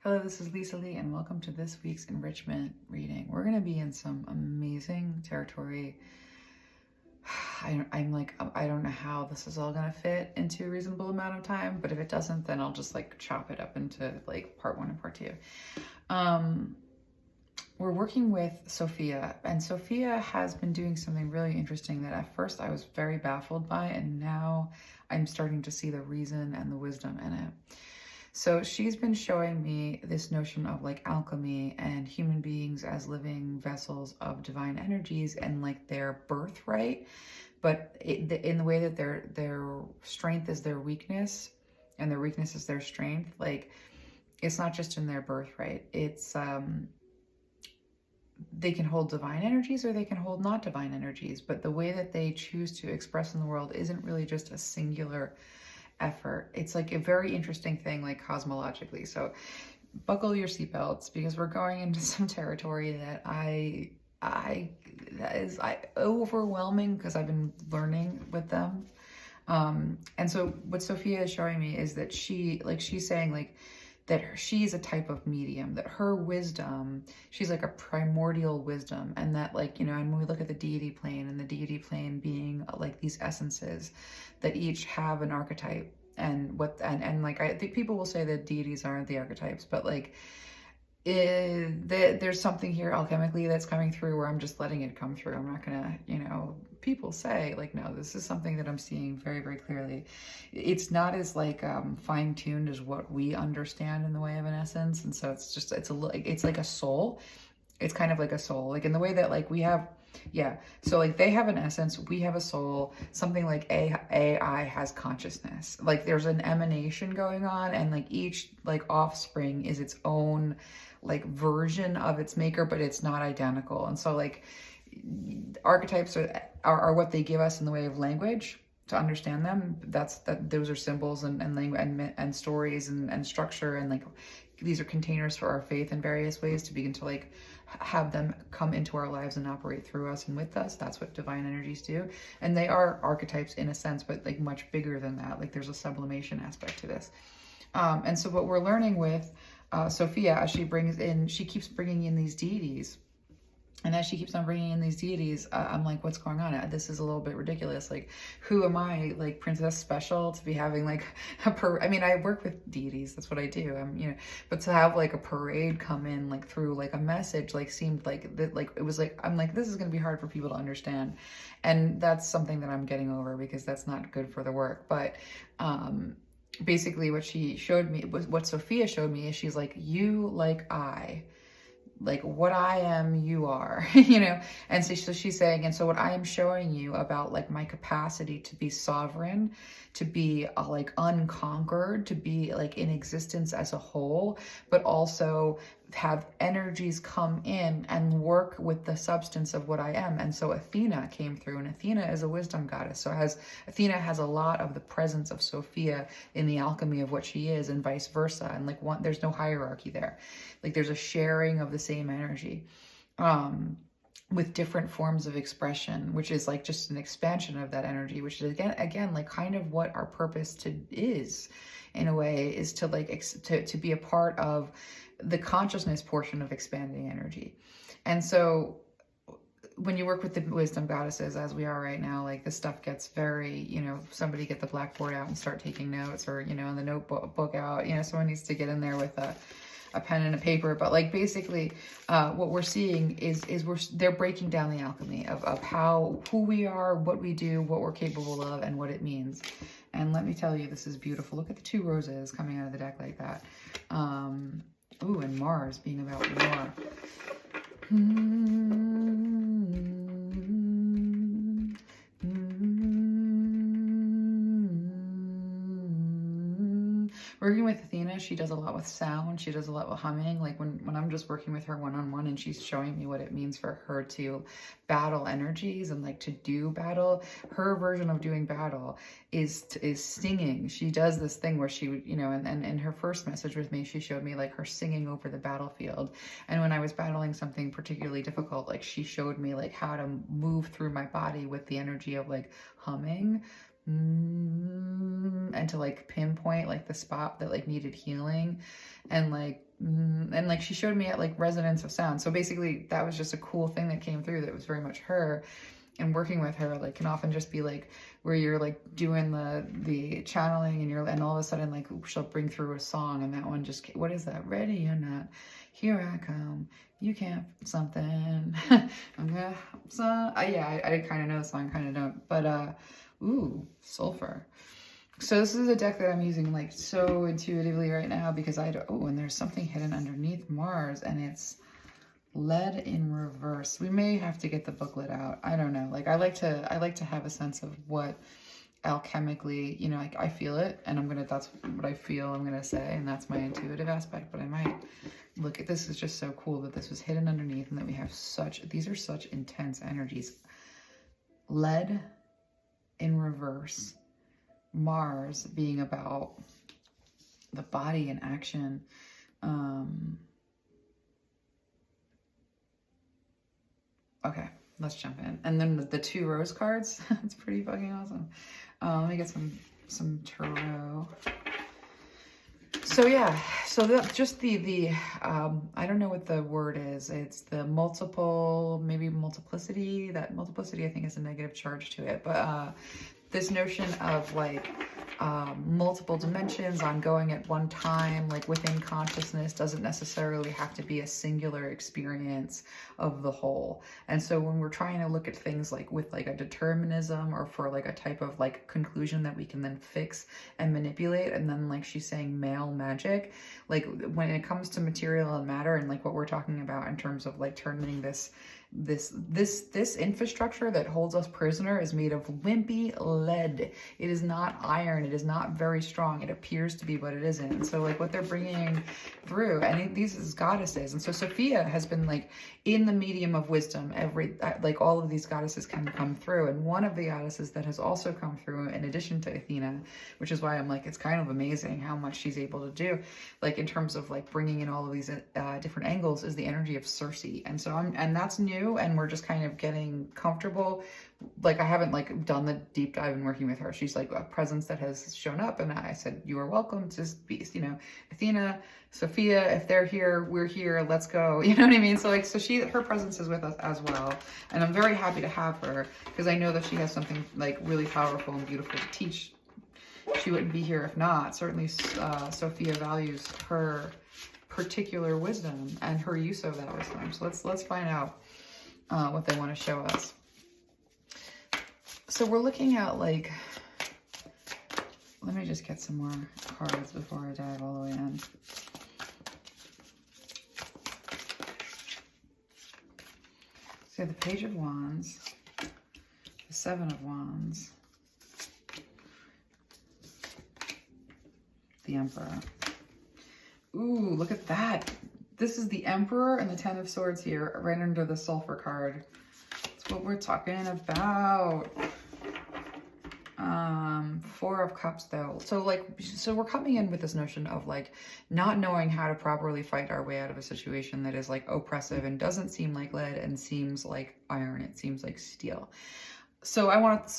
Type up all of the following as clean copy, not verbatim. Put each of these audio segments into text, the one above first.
Hello, this is Lisa Lee, and welcome to this week's enrichment reading. We're going to be in some amazing territory. I don't know how this is all going to fit into a reasonable amount of time, but if it doesn't, then I'll just like chop it up into like part 1 and part 2. We're working with Sophia, and Sophia has been doing something really interesting that at first I was very baffled by, and now I'm starting to see the reason and the wisdom in it. So she's been showing me this notion of like alchemy and human beings as living vessels of divine energies and like their birthright, but in the way that their strength is their weakness and their weakness is their strength. Like it's not just in their birthright. It's they can hold divine energies or they can hold not divine energies, but the way that they choose to express in the world isn't really just a singular effort. It's like a very interesting thing, like cosmologically. So buckle your seatbelts because we're going into some territory that that is overwhelming because I've been learning with them. And so what Sophia is showing me is that she's saying like that she's a type of medium, that her wisdom, she's like a primordial wisdom, and that like, you know, and when we look at the deity plane, and the deity plane being like these essences that each have an archetype, and like I think people will say that deities aren't the archetypes, but like there's something here alchemically that's coming through where I'm just letting it come through. I'm not gonna, you know, people say like, no, this is something that I'm seeing very, very clearly. It's not as like fine-tuned as what we understand in the way of an essence. And so it's like a soul. It's kind of like a soul, like in the way that like we have, yeah. So like they have an essence, we have a soul, something like AI has consciousness. Like there's an emanation going on, and like each like offspring is its own like version of its maker, but it's not identical. And so like archetypes are what they give us in the way of language to understand them. Those are symbols and language and stories and structure, and like these are containers for our faith in various ways to begin to like have them come into our lives and operate through us and with us. That's what divine energies do. And they are archetypes in a sense, but like much bigger than that. Like there's a sublimation aspect to this. And so what we're learning with Sophia, as she keeps bringing in these deities. And as she keeps on bringing in these deities, I'm like, what's going on? This is a little bit ridiculous. Like, who am I, like Princess Special, to be having like I mean, I work with deities. That's what I do. You know, but to have like a parade come in, like through like a message, like seemed like that, like it was like, I'm like, this is going to be hard for people to understand. And that's something that I'm getting over because that's not good for the work. But, basically what she showed me was what Sophia showed me is she's like, you, like what I am, you are, you know? And so she's saying, and so what I am showing you about like my capacity to be sovereign, to be like unconquered, to be like in existence as a whole, but also have energies come in and work with the substance of what I am. And so Athena came through, and Athena is a wisdom goddess. So Athena has a lot of the presence of Sophia in the alchemy of what she is, and vice versa. And like there's no hierarchy there. Like there's a sharing of the same energy. With different forms of expression, which is like just an expansion of that energy, which is again like kind of what our purpose is in a way, is to like to be a part of the consciousness portion of expanding energy. And so when you work with the wisdom goddesses, as we are right now, like this stuff gets very, you know, somebody get the blackboard out and start taking notes, or, you know, and the notebook out, you know, someone needs to get in there with a pen and a paper. But like basically what we're seeing is they're breaking down the alchemy of who we are, what we do, what we're capable of, and what it means. And let me tell you, this is beautiful. Look at the 2 roses coming out of the deck like that. Ooh, and Mars being about war. Working with Athena, she does a lot with sound. She does a lot with humming. Like when I'm just working with her one-on-one and she's showing me what it means for her to battle energies and like to do battle, her version of doing battle is singing. She does this thing where she, you know, and in her first message with me, she showed me like her singing over the battlefield. And when I was battling something particularly difficult, like she showed me like how to move through my body with the energy of like humming. And to like pinpoint like the spot that like needed healing, and like and like she showed me at like resonance of sound. So basically that was just a cool thing that came through that was very much her. And working with her like can often just be like where you're like doing the channeling and all of a sudden like she'll bring through a song, and that one just, what is that? Ready or not, here I come, you can't something. I'm gonna yeah, I kind of know the song, kind of don't, but ooh, sulfur. So this is a deck that I'm using like so intuitively right now because and there's something hidden underneath Mars, and it's lead in reverse. We may have to get the booklet out. I don't know. Like I like to have a sense of what alchemically, you know, like I feel it, and that's what I feel I'm gonna say, and that's my intuitive aspect. But I might look at this. Is just so cool that this was hidden underneath, and that we have these are such intense energies. Lead in reverse. Mars being about the body and action. Okay, let's jump in. And then the 2 rose cards. It's pretty fucking awesome. Let me get some tarot. So yeah, so just the I don't know what the word is. It's the maybe multiplicity. That multiplicity I think is a negative charge to it, but this notion of like multiple dimensions ongoing at one time, like within consciousness, doesn't necessarily have to be a singular experience of the whole. And so when we're trying to look at things like with like a determinism, or for like a type of like conclusion that we can then fix and manipulate, and then like she's saying male magic, like when it comes to material and matter, and like what we're talking about in terms of like turning this infrastructure that holds us prisoner is made of wimpy lead. It is not iron. It is not very strong. It appears to be, but it isn't. And so like what they're bringing through, and these is goddesses. And so Sophia has been like in the medium of wisdom. Like all of these goddesses can come through. And one of the goddesses that has also come through in addition to Athena, which is why I'm like, it's kind of amazing how much she's able to do, like in terms of like bringing in all of these different angles, is the energy of Circe. And so and that's new, and we're just kind of getting comfortable. Like I haven't like done the deep dive in working with her. She's like a presence that has shown up, and I said, you are welcome to be, you know, Athena, Sophia, if they're here, we're here, let's go. You know what I mean? So like, her presence is with us as well. And I'm very happy to have her because I know that she has something like really powerful and beautiful to teach. She wouldn't be here if not. Certainly Sophia values her particular wisdom and her use of that wisdom. So let's find out what they want to show us. So we're looking at like, let me just get some more cards before I dive all the way in. So the Page of Wands, the 7 of Wands, the Emperor. Ooh, look at that. This is the Emperor and the 10 of Swords here, right under the Sulfur card. That's what we're talking about. 4 of Cups though. So we're coming in with this notion of like not knowing how to properly fight our way out of a situation that is like oppressive and doesn't seem like lead and seems like iron. It seems like steel. So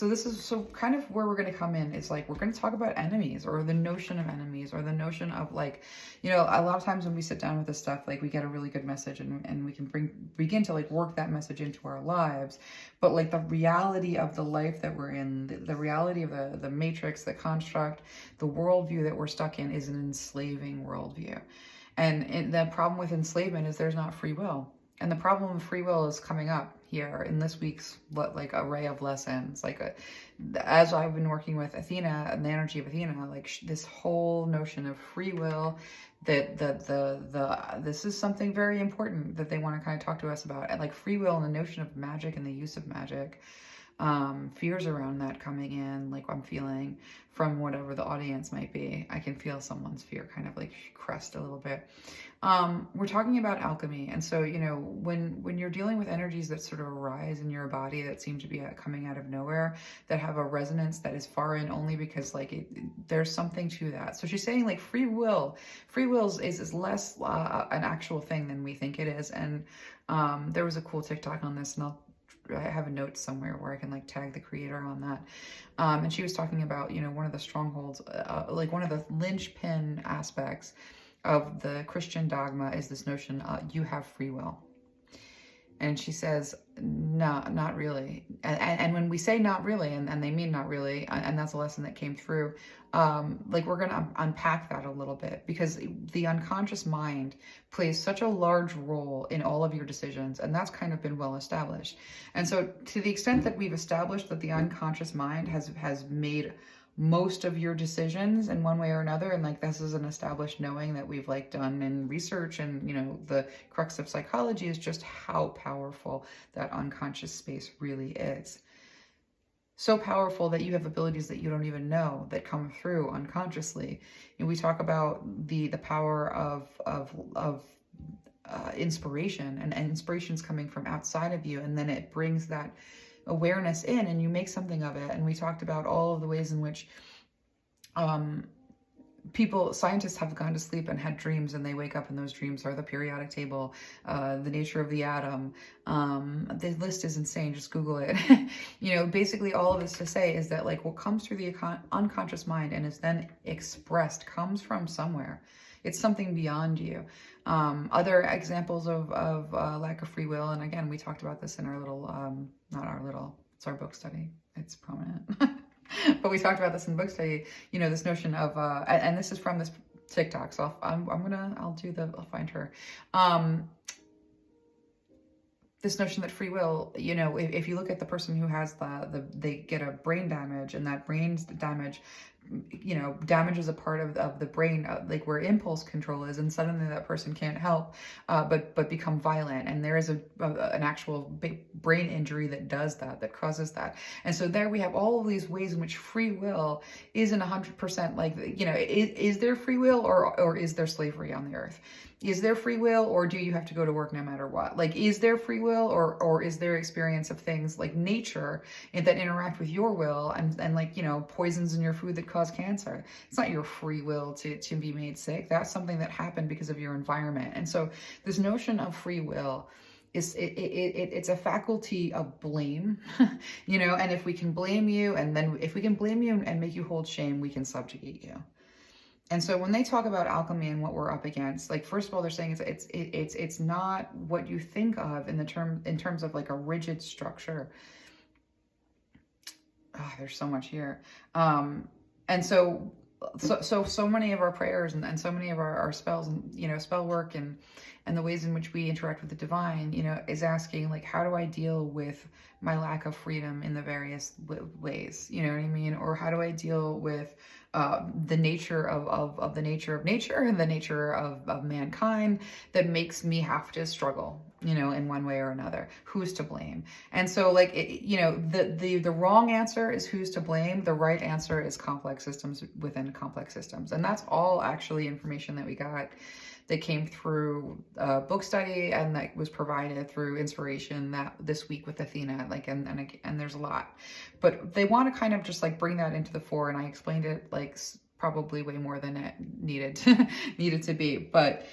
this is kind of where we're going to come in is like, we're going to talk about enemies, or the notion of enemies, or the notion of like, you know, a lot of times when we sit down with this stuff, like we get a really good message and we can begin to like work that message into our lives. But like the reality of the life that we're in, the reality of the matrix, the construct, the worldview that we're stuck in is an enslaving worldview. And the problem with enslavement is there's not free will. And the problem of free will is coming up here in this week's like array of lessons. Like as I've been working with Athena and the energy of Athena, like this whole notion of free will, that this is something very important that they want to kind of talk to us about. And like free will and the notion of magic and the use of magic. Fears around that coming in, like I'm feeling from whatever the audience might be. I can feel someone's fear kind of like crest a little bit. We're talking about alchemy. And so, you know, when you're dealing with energies that sort of arise in your body that seem to be coming out of nowhere, that have a resonance that is far in only because like there's something to that. So she's saying like free will is less an actual thing than we think it is. And there was a cool TikTok on this, and I have a note somewhere where I can like tag the creator on that. And she was talking about, you know, one of the strongholds, like one of the linchpin aspects of the Christian dogma is this notion you have free will. And she says, no, not really. And when we say not really, and they mean not really, and that's a lesson that came through, like we're going to unpack that a little bit, because the unconscious mind plays such a large role in all of your decisions, and that's kind of been well established. And so to the extent that we've established that the unconscious mind has made most of your decisions in one way or another, and like this is an established knowing that we've like done in research, and you know, the crux of psychology is just how powerful that unconscious space really is. So powerful that you have abilities that you don't even know that come through unconsciously. And we talk about the power of inspiration, and inspiration's coming from outside of you, and then it brings that awareness in and you make something of it. And we talked about all of the ways in which scientists have gone to sleep and had dreams, and they wake up and those dreams are the periodic table, the nature of the atom. The list is insane, just Google it. You know, basically all of this to say is that like what comes through the unconscious mind and is then expressed comes from somewhere. It's something beyond you. Other examples of lack of free will, and again, we talked about this in our little, not our little, it's our book study. It's prominent. But we talked about this in book study, you know, this notion of, and this is from this TikTok, so I'll find her. This notion that free will, you know, if you look at the person who has they get a brain damage, and that brain damage, you know, damages a part of the brain, like where impulse control is, and suddenly that person can't help but become violent, and there is an actual brain injury that does that causes that. And so there we have all of these ways in which free will isn't 100% like, you know, is there free will, or is there slavery on the earth? Is there free will, or do you have to go to work no matter what? Like, is there free will, or is there experience of things like nature that interact with your will, and like, you know, poisons in your food that cause cancer? It's not your free will to be made sick. That's something that happened because of your environment. And so this notion of free will is it's a faculty of blame, you know, and if we can blame you, and then if we can blame you and make you hold shame, we can subjugate you. And so when they talk about alchemy and what we're up against, like, first of all, they're saying it's not what you think of in terms of like a rigid structure. Oh, there's so much here. And so many of our prayers and so many of our spells, and, you know, spell work and the ways in which we interact with the divine, you know, is asking, like, how do I deal with my lack of freedom in the various ways? You know what I mean? Or how do I deal with the nature of the nature of nature and the nature of mankind that makes me have to struggle, you know, in one way or another? Who's to blame? And so, like, you know, the wrong answer is who's to blame. The right answer is complex systems within complex systems. And that's all actually information that we got that came through book study, and that was provided through inspiration that this week with Athena, like, and there's a lot, but they want to kind of just like bring that into the fore, and I explained it like probably way more than it needed to be. But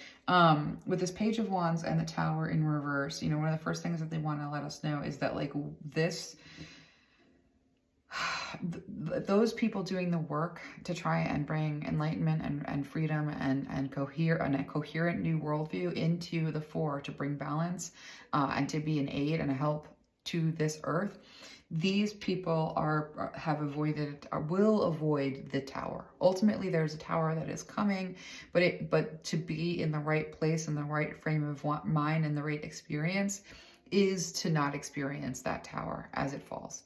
with this Page of Wands and the Tower in reverse, you know, one of the first things that they want to let us know is that, like, this those people doing the work to try and bring enlightenment and freedom and a coherent new worldview into the fore to bring balance and to be an aid and a help to this earth, these people will avoid the tower. Ultimately, there's a tower that is coming, but to be in the right place, in the right frame of mind, and the right experience is to not experience that tower as it falls.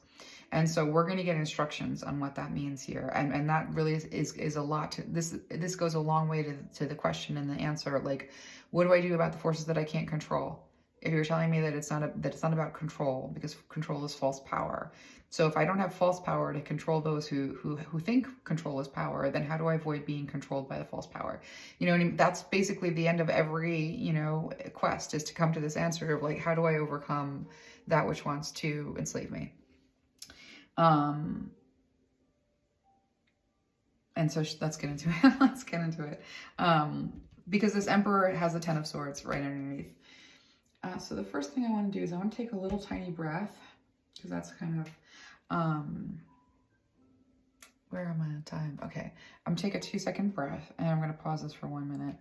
And so we're going to get instructions on what that means here. And that really is a lot to this goes a long way to the question and the answer. Like, what do I do about the forces that I can't control? If you're telling me that it's not about control, because control is false power. So if I don't have false power to control those who think control is power, then how do I avoid being controlled by the false power? You know what I mean? That's basically the end of every, you know, quest, is to come to this answer of, like, how do I overcome that which wants to enslave me? And so let's get into it. Let's get into it. Because this Emperor has the 10 of Swords right underneath. So the first thing I want to do is I want to take a little tiny breath, because that's kind of, where am I on time? Okay. I'm going to take a 2-second breath, and I'm going to pause this for 1 minute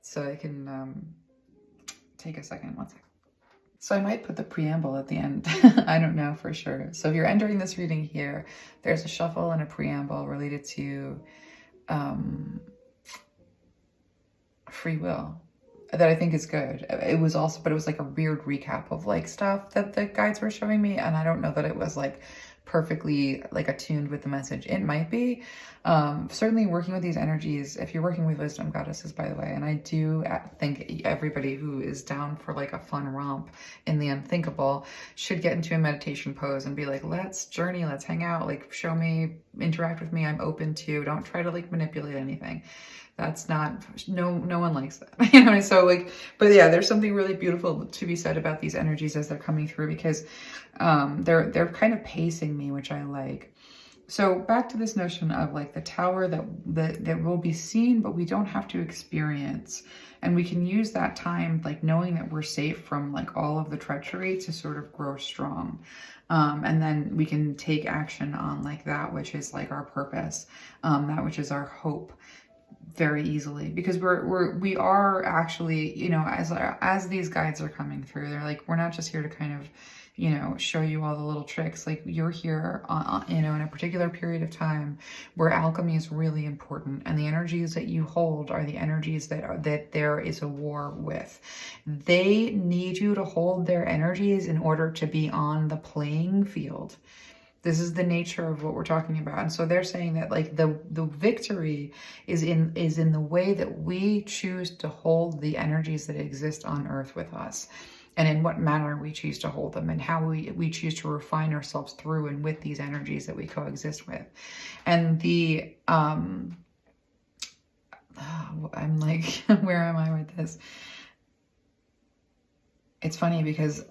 so I can take a second. One second. So I might put the preamble at the end. I don't know for sure. So if you're entering this reading here, there's a shuffle and a preamble related to free will that I think is good. It was also, but it was like a weird recap of like stuff that the guides were showing me. And I don't know that it was like perfectly like attuned with the message. It might be. Certainly working with these energies, if you're working with wisdom goddesses, by the way, and I do think everybody who is down for like a fun romp in the unthinkable should get into a meditation pose and be like, let's journey, let's hang out, like show me, interact with me, I'm open to, don't try to like manipulate anything. That's not, no one likes that, you know. So like, but yeah, there's something really beautiful to be said about these energies as they're coming through, because they're kind of pacing me, which I like. So back to this notion of like the tower that will be seen, but we don't have to experience. And we can use that time, like knowing that we're safe from like all of the treachery, to sort of grow strong. And then we can take action on like that, which is like our purpose, that which is our hope, very easily, because we are actually, you know, as these guides are coming through, they're like, we're not just here to kind of, you know, show you all the little tricks. Like you're here, you know, in a particular period of time where alchemy is really important, and the energies that you hold are the energies that there is a war with. They need you to hold their energies in order to be on the playing field. This is the nature of what we're talking about. And so they're saying that like the victory is in the way that we choose to hold the energies that exist on earth with us, and in what manner we choose to hold them, and how we choose to refine ourselves through and with these energies that we coexist with. And the I'm like, where am I with this? It's funny because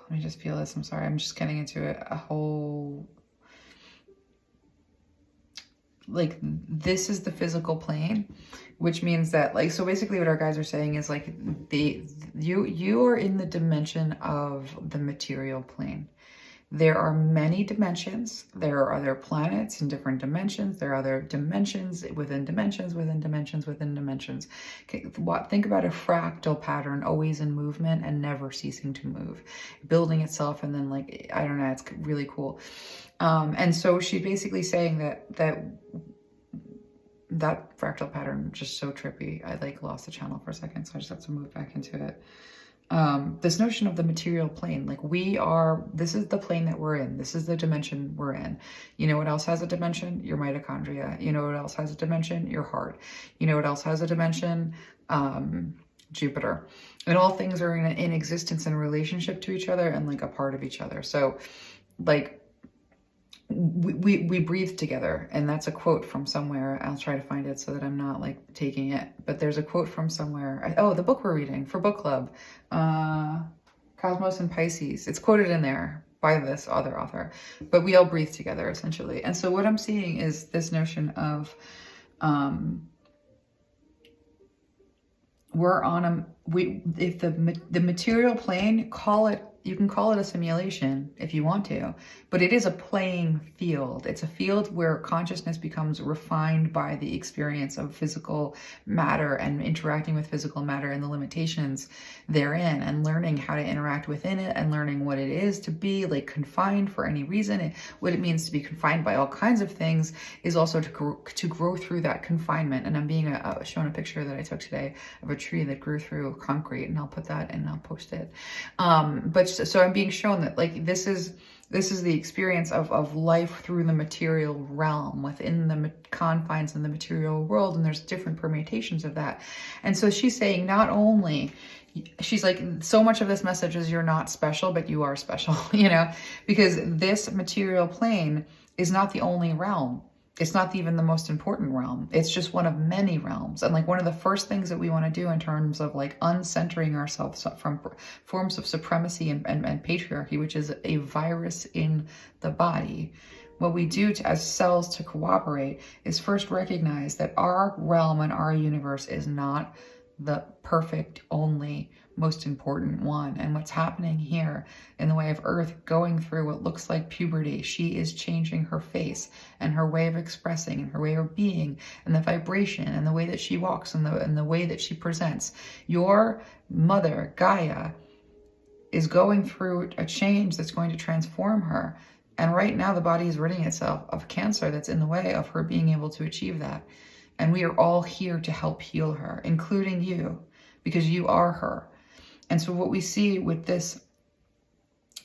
let me just feel this. I'm sorry. I'm just getting into a whole, like, this is the physical plane, which means that like, so basically what our guys are saying is like you are in the dimension of the material plane. There are many dimensions. There are other planets in different dimensions. There are other dimensions within dimensions within dimensions within dimensions. Okay, think about a fractal pattern, always in movement and never ceasing to move, building itself, and then like, I don't know, it's really cool. And so she's basically saying that fractal pattern, just so trippy. I like lost the channel for a second, so I just have to move back into it. This notion of the material plane, like this is the plane that we're in. This is the dimension we're in. You know what else has a dimension? Your mitochondria. You know what else has a dimension? Your heart. You know what else has a dimension? Jupiter. And all things are in existence in relationship to each other and like a part of each other. So like, we breathe together, and that's a quote from somewhere. I'll try to find it so that I'm not like taking it, but there's a quote from somewhere. Oh, the book we're reading for book club, Cosmos and Pisces. It's quoted in there by this other author, but we all breathe together essentially. And so what I'm seeing is this notion of we're on if the material plane, you can call it a simulation if you want to, but it is a playing field. It's a field where consciousness becomes refined by the experience of physical matter and interacting with physical matter and the limitations therein, and learning how to interact within it, and learning what it is to be like confined for any reason. What it means to be confined by all kinds of things is also to grow through that confinement. And I'm being shown a picture that I took today of a tree that grew through concrete, and I'll put that and I'll post it. But so I'm being shown that like this is the experience of life through the material realm, within the confines of the material world, and there's different permutations of that. And so she's saying, not only, she's like, so much of this message is you're not special, but you are special, you know, because this material plane is not the only realm. It's not even the most important realm. It's just one of many realms. And like one of the first things that we want to do in terms of like uncentering ourselves from forms of supremacy and patriarchy, which is a virus in the body, what we do as cells to cooperate is first recognize that our realm and our universe is not the perfect, only, most important one. And what's happening here in the way of Earth, going through what looks like puberty, she is changing her face and her way of expressing and her way of being and the vibration and the way that she walks and the way that she presents. Your mother, Gaia, is going through a change that's going to transform her. And right now the body is ridding itself of cancer that's in the way of her being able to achieve that. And we are all here to help heal her, including you, because you are her. And so what we see with this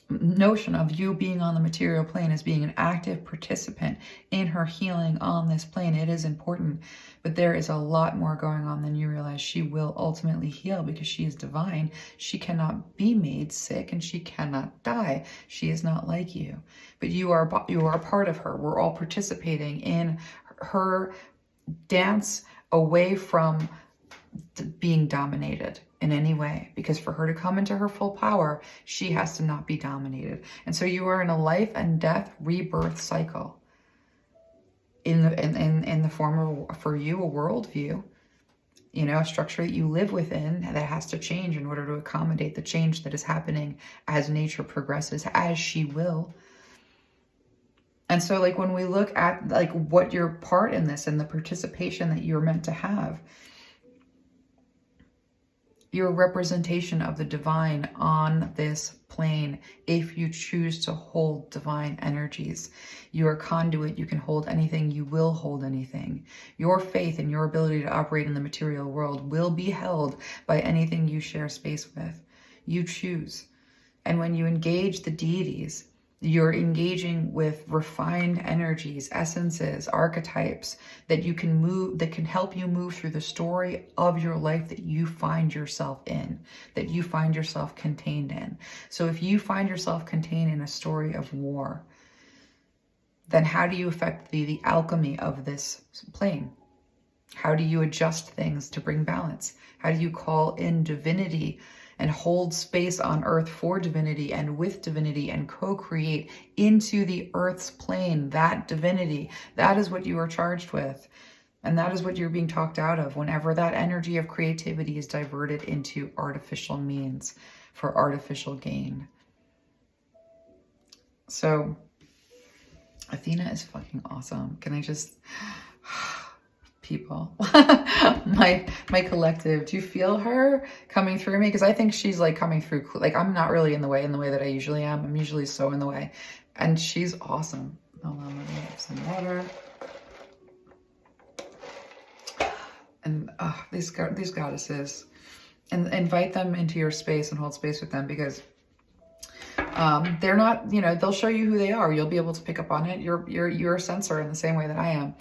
notion of you being on the material plane as being an active participant in her healing on this plane, it is important. But there is a lot more going on than you realize. She will ultimately heal because she is divine. She cannot be made sick and she cannot die. She is not like you. But you are a part of her. We're all participating in her dance away from being dominated in any way, because for her to come into her full power, she has to not be dominated. And so you are in a life and death rebirth cycle in the form of, for you, a worldview, you know, a structure that you live within that has to change in order to accommodate the change that is happening as nature progresses, as she will. And so like when we look at like what your part in this and the participation that you're meant to have, you're a representation of the divine on this plane. If you choose to hold divine energies, you're a conduit. You can hold anything. You will hold anything. Your faith and your ability to operate in the material world will be held by anything you share space with. You choose. And when you engage the deities, you're engaging with refined energies, essences, archetypes that you can move, that can help you move through the story of your life that you find yourself in, that you find yourself contained in. So if you find yourself contained in a story of war, then how do you affect the alchemy of this plane? How do you adjust things to bring balance? How do you call in divinity and hold space on earth for divinity and with divinity and co-create into the earth's plane, that divinity? That is what you are charged with. And that is what you're being talked out of whenever that energy of creativity is diverted into artificial means for artificial gain. So Athena is fucking awesome. Can I just... people, my collective, do you feel her coming through me? Because I think she's like coming through, like I'm not really in the way that I usually am. I'm usually so in the way, and she's awesome. Hold on, let me have some water. And these goddesses, and invite them into your space and hold space with them, because they're not, you know, they'll show you who they are. You'll be able to pick up on it. You're a sensor in the same way that I am.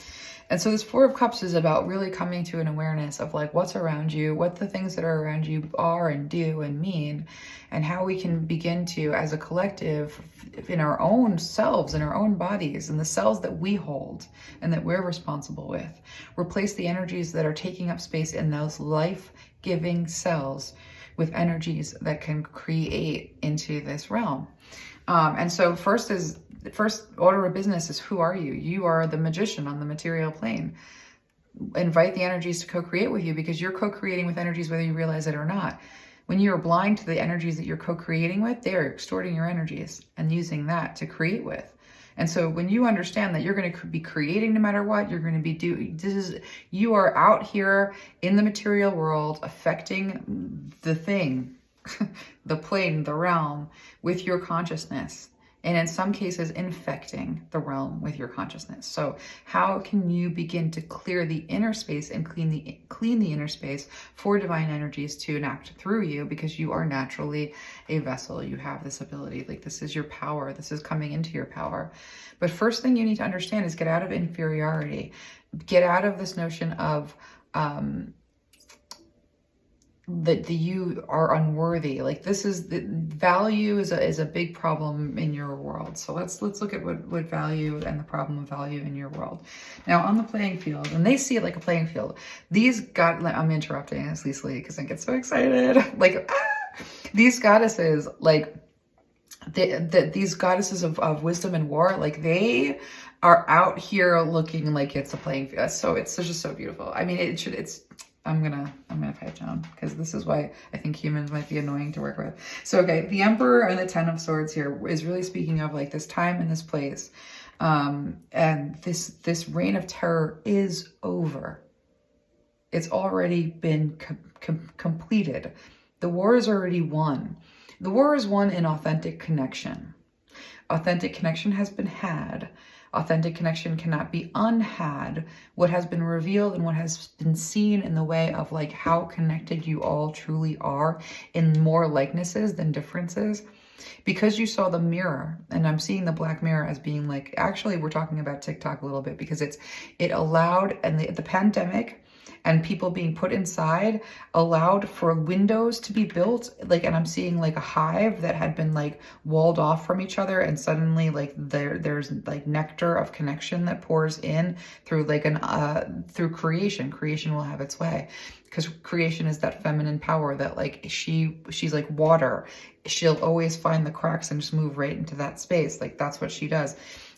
And so this Four of Cups is about really coming to an awareness of like what's around you, what the things that are around you are and do and mean, and how we can begin to, as a collective, in our own selves, in our own bodies, and the cells that we hold and that we're responsible with, replace the energies that are taking up space in those life-giving cells with energies that can create into this realm. And so the first order of business is, who are you? You are the magician on the material plane. Invite the energies to co-create with you, because you're co-creating with energies whether you realize it or not. When you're blind to the energies that you're co-creating with, they're extorting your energies and using that to create with. And so when you understand that you're going to be creating no matter what, you're going to be doing, you are out here in the material world affecting the thing, the plane, the realm, with your consciousness. And in some cases, infecting the realm with your consciousness. So how can you begin to clear the inner space and clean the inner space for divine energies to enact through you? Because you are naturally a vessel. You have this ability. Like, this is your power. This is coming into your power. But first thing you need to understand is get out of inferiority. Get out of this notion of that you are unworthy. Like, this is the value is a big problem in your world. So let's look at what value and the problem of value in your world. Now, on the playing field, and they see it like a playing field. I'm interrupting this, Leslie, because I get so excited. Like, these goddesses, like these goddesses of wisdom and war, like they are out here looking like it's a playing field. So it's just so beautiful. I mean, I'm gonna I'm going to pay it down because this is why I think humans might be annoying to work with. So, okay, the Emperor and the Ten of Swords here is really speaking of like this time and this place. And this reign of terror is over. It's already been completed. The war is already won. The war is won in authentic connection. Authentic connection has been had. Authentic connection cannot be unhad. What has been revealed and what has been seen in the way of like how connected you all truly are in more likenesses than differences. Because you saw the mirror, and I'm seeing the black mirror as being like, actually we're talking about TikTok a little bit because it allowed, and the pandemic and people being put inside allowed for windows to be built, like, and I'm seeing like a hive that had been like walled off from each other, and suddenly like there's like nectar of connection that pours in through like through creation. Creation will have its way, because creation is that feminine power that like she's like water. She'll always find the cracks and just move right into that space. Like that's what she does.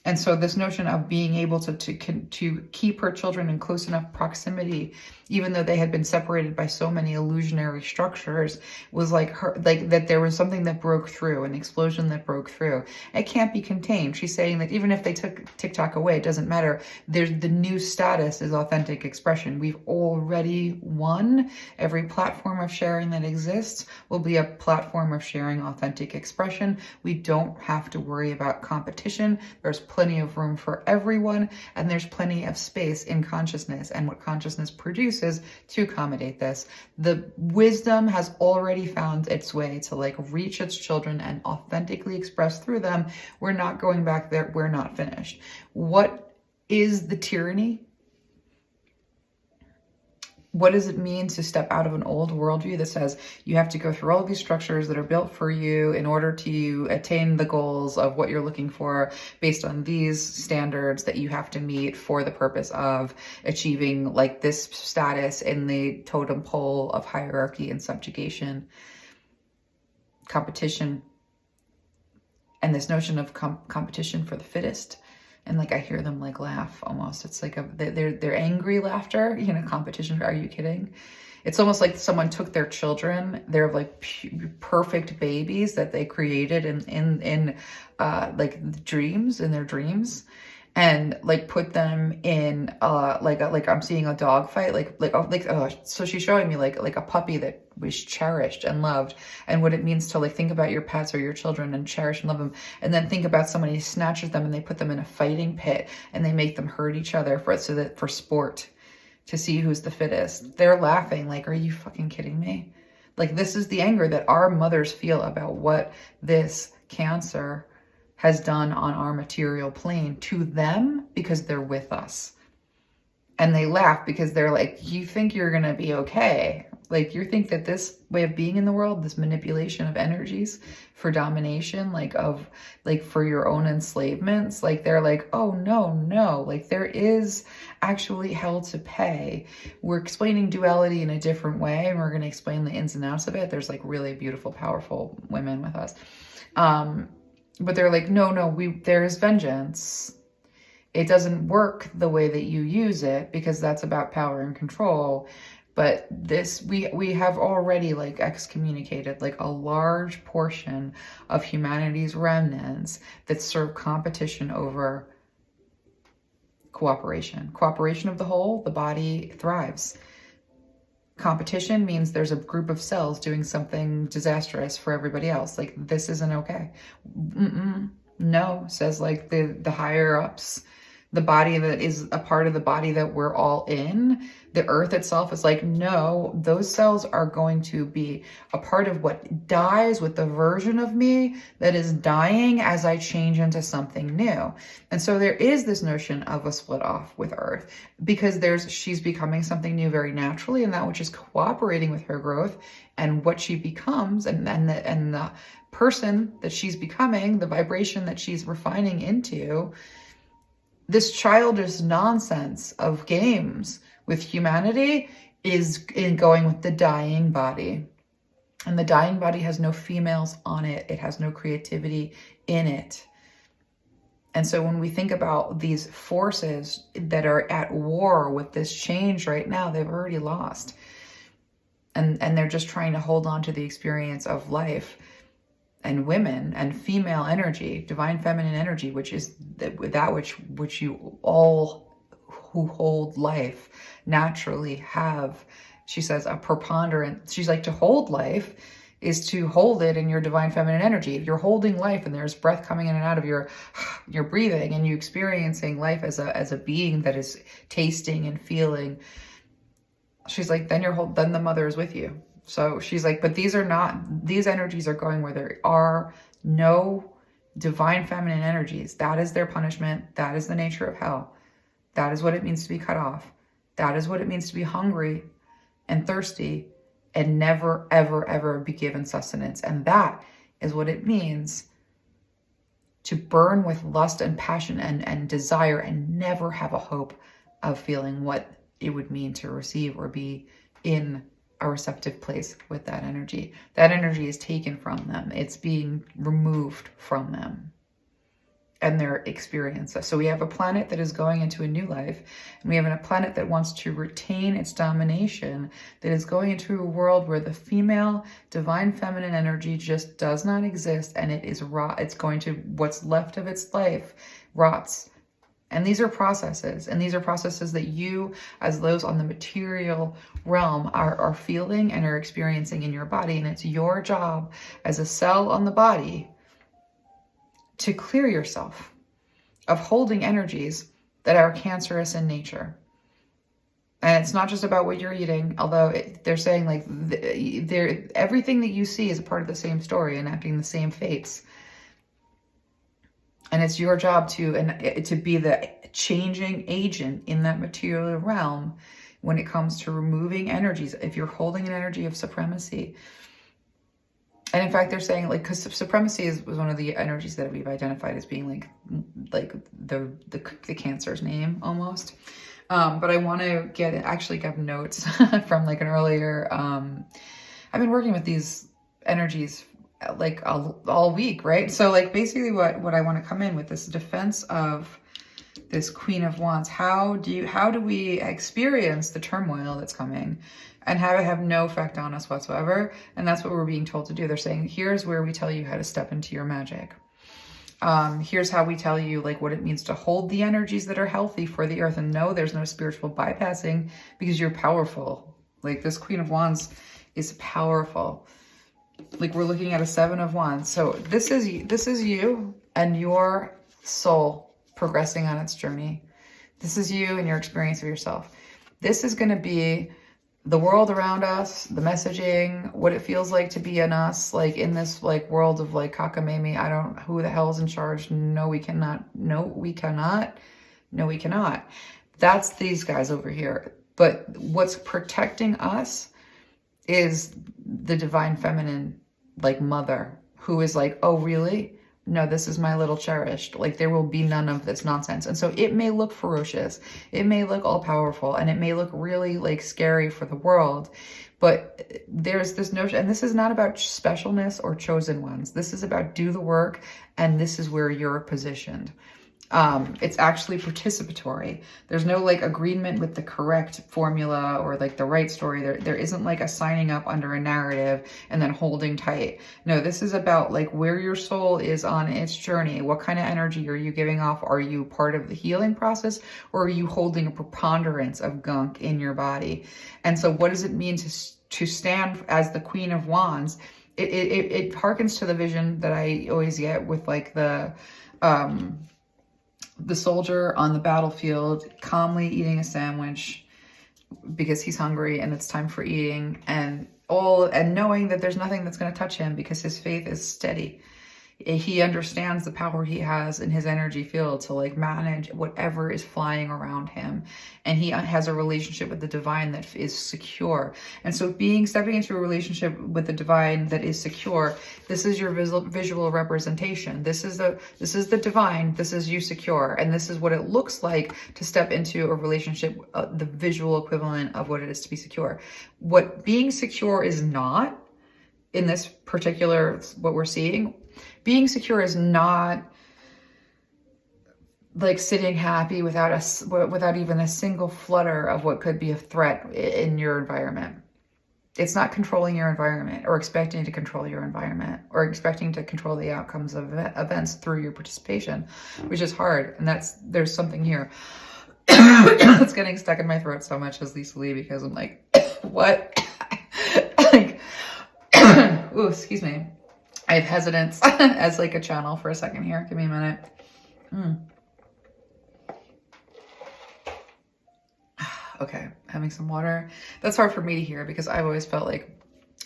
And so this notion of being able to keep her children in close enough proximity, even though they had been separated by so many illusionary structures, was like her, like that there was something that broke through, an explosion that broke through. It can't be contained. She's saying that even if they took TikTok away, it doesn't matter. The new status is authentic expression. We've already won. Every platform of sharing that exists will be a platform of sharing authentic expression. We don't have to worry about competition. There's plenty of room for everyone, and there's plenty of space in consciousness and what consciousness produces to accommodate this. The wisdom has already found its way to like reach its children and authentically express through them. We're not going back there. We're not finished. What is the tyranny? What does it mean to step out of an old worldview that says you have to go through all of these structures that are built for you in order to attain the goals of what you're looking for based on these standards that you have to meet for the purpose of achieving like this status in the totem pole of hierarchy and subjugation, competition, and this notion of competition for the fittest. And like I hear them like laugh almost. It's like they're angry laughter, you know, competition. Are you kidding? It's almost like someone took their children, they're like perfect babies that they created in like dreams, in their dreams, and like put them in like I'm seeing a dog fight, so she's showing me like a puppy that was cherished and loved, and what it means to like think about your pets or your children and cherish and love them, and then think about somebody who snatches them and they put them in a fighting pit and they make them hurt each other for sport, to see who's the fittest. They're laughing like, are you fucking kidding me? Like this is the anger that our mothers feel about what this Cancer has done on our material plane to them, because they're with us. And they laugh because they're like, you think you're going to be okay. Like you think that this way of being in the world, this manipulation of energies for domination, like for your own enslavements, like they're like, oh no, like there is actually hell to pay. We're explaining duality in a different way, and we're going to explain the ins and outs of it. There's like really beautiful, powerful women with us. But they're like, no, there's vengeance. It doesn't work the way that you use it, because that's about power and control. But this, we have already like excommunicated like a large portion of humanity's remnants that serve competition over cooperation. Cooperation of the whole, the body thrives. Competition means there's a group of cells doing something disastrous for everybody else. Like this isn't okay. No, says like the higher ups. The body that is a part of the body that we're all in, the earth itself is like, no, those cells are going to be a part of what dies with the version of me that is dying as I change into something new. And so there is this notion of a split off with earth, because she's becoming something new very naturally, and that which is cooperating with her growth and what she becomes, and the person that she's becoming, the vibration that she's refining into. This childish nonsense of games with humanity is going with the dying body. And the dying body has no females on it. It has no creativity in it. And so when we think about these forces that are at war with this change right now, they've already lost. and they're just trying to hold on to the experience of life and women and female energy, divine feminine energy, which is that which you all who hold life naturally have. She says a preponderance. She's like, to hold life is to hold it in your divine feminine energy. If you're holding life and there's breath coming in and out of your breathing, and you experiencing life as a being that is tasting and feeling, she's like, then then the mother is with you. So she's like, but these energies are going where there are no divine feminine energies. That is their punishment. That is the nature of hell. That is what it means to be cut off. That is what it means to be hungry and thirsty and never, ever, ever be given sustenance. And that is what it means to burn with lust and passion and desire and never have a hope of feeling what it would mean to receive or be in a receptive place with that energy. That energy is taken from them. It's being removed from them and their experiences. So we have a planet that is going into a new life, and we have a planet that wants to retain its domination, that is going into a world where the female divine feminine energy just does not exist, and it is rot. It's going to, what's left of its life rots. And these are processes, and these are processes that you, as those on the material realm, are feeling and are experiencing in your body. And it's your job as a cell on the body to clear yourself of holding energies that are cancerous in nature. And it's not just about what you're eating, although they're saying like everything that you see is a part of the same story, enacting the same fates. And it's your job to be the changing agent in that material realm when it comes to removing energies. If you're holding an energy of supremacy, and in fact, they're saying like, because supremacy was one of the energies that we've identified as being like the cancer's name almost. But I want to actually get notes from like an earlier. I've been working with these energies like all week, right? So like basically what I want to come in with this defense of this Queen of Wands. How do we experience the turmoil that's coming and have it have no effect on us whatsoever? And that's what we're being told to do. They're saying, here's where we tell you how to step into your magic. Here's how we tell you like what it means to hold the energies that are healthy for the earth. And no, there's no spiritual bypassing, because you're powerful. Like this Queen of Wands is powerful. Like we're looking at a 7 of Wands. So this is you and your soul progressing on its journey. This is you and your experience of yourself. This is going to be the world around us, the messaging, what it feels like to be in us, like in this like world of like cockamamie. I don't, who the hell is in charge? No, we cannot. No, we cannot. No, we cannot. That's these guys over here. But what's protecting us is the divine feminine, like mother, who is like, oh, really? No, this is my little cherished. Like there will be none of this nonsense. And so it may look ferocious. It may look all powerful, and it may look really like scary for the world. But there's this notion, and this is not about specialness or chosen ones. This is about do the work, and this is where you're positioned. It's actually participatory. There's no like agreement with the correct formula or like the right story. There isn't like a signing up under a narrative and then holding tight. No, this is about like where your soul is on its journey. What kind of energy are you giving off? Are you part of the healing process, or are you holding a preponderance of gunk in your body? And so what does it mean to stand as the Queen of Wands? It harkens to the vision that I always get with like the soldier on the battlefield calmly eating a sandwich because he's hungry and it's time for eating, and knowing that there's nothing that's going to touch him because his faith is steady. He understands the power he has in his energy field to like manage whatever is flying around him. And he has a relationship with the divine that is secure. And so stepping into a relationship with the divine that is secure, this is your visual representation. This is the divine. This is you secure. And this is what it looks like to step into a relationship, the visual equivalent of what it is to be secure. What being secure is not in this particular, what we're seeing, being secure is not like sitting happy without even a single flutter of what could be a threat in your environment. It's not controlling your environment or expecting to control your environment or expecting to control the outcomes of events through your participation, which is hard. And there's something here that's getting stuck in my throat so much as Lisa Lee, because I'm like, what? Like, ooh, excuse me. I have hesitance as like a channel for a second here. Give me a minute. Okay, having some water. That's hard for me to hear because I've always felt like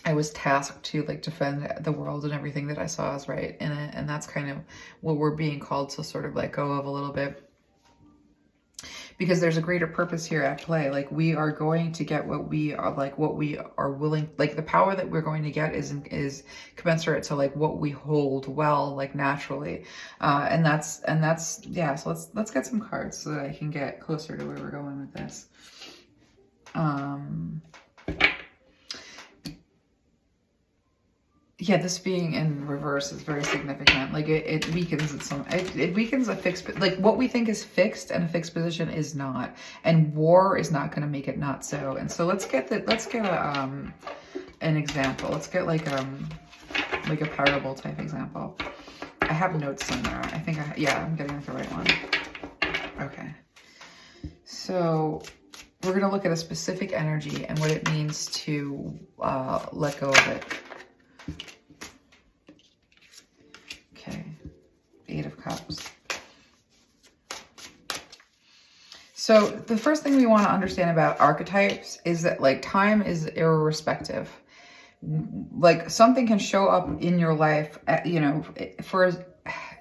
I was tasked to like defend the world and everything that I saw as right in it. And that's kind of what we're being called to sort of let go of a little bit. Because there's a greater purpose here at play. Like, we are going to get what we are, like what we are willing, like the power that we're going to get is commensurate to like what we hold well, like naturally. And that's, yeah. So let's get some cards so that I can get closer to where we're going with this. Yeah, this being in reverse is very significant. Like it weakens it weakens a fixed, like what we think is fixed and a fixed position is not. And war is not going to make it not so. And so let's get an example. Let's get like a parable type example. I have notes somewhere. I think yeah, I'm getting the right one. Okay. So we're going to look at a specific energy and what it means to let go of it. Okay, 8 of Cups. So the first thing we want to understand about archetypes is that like time is irrespective. Like something can show up in your life, you know, for,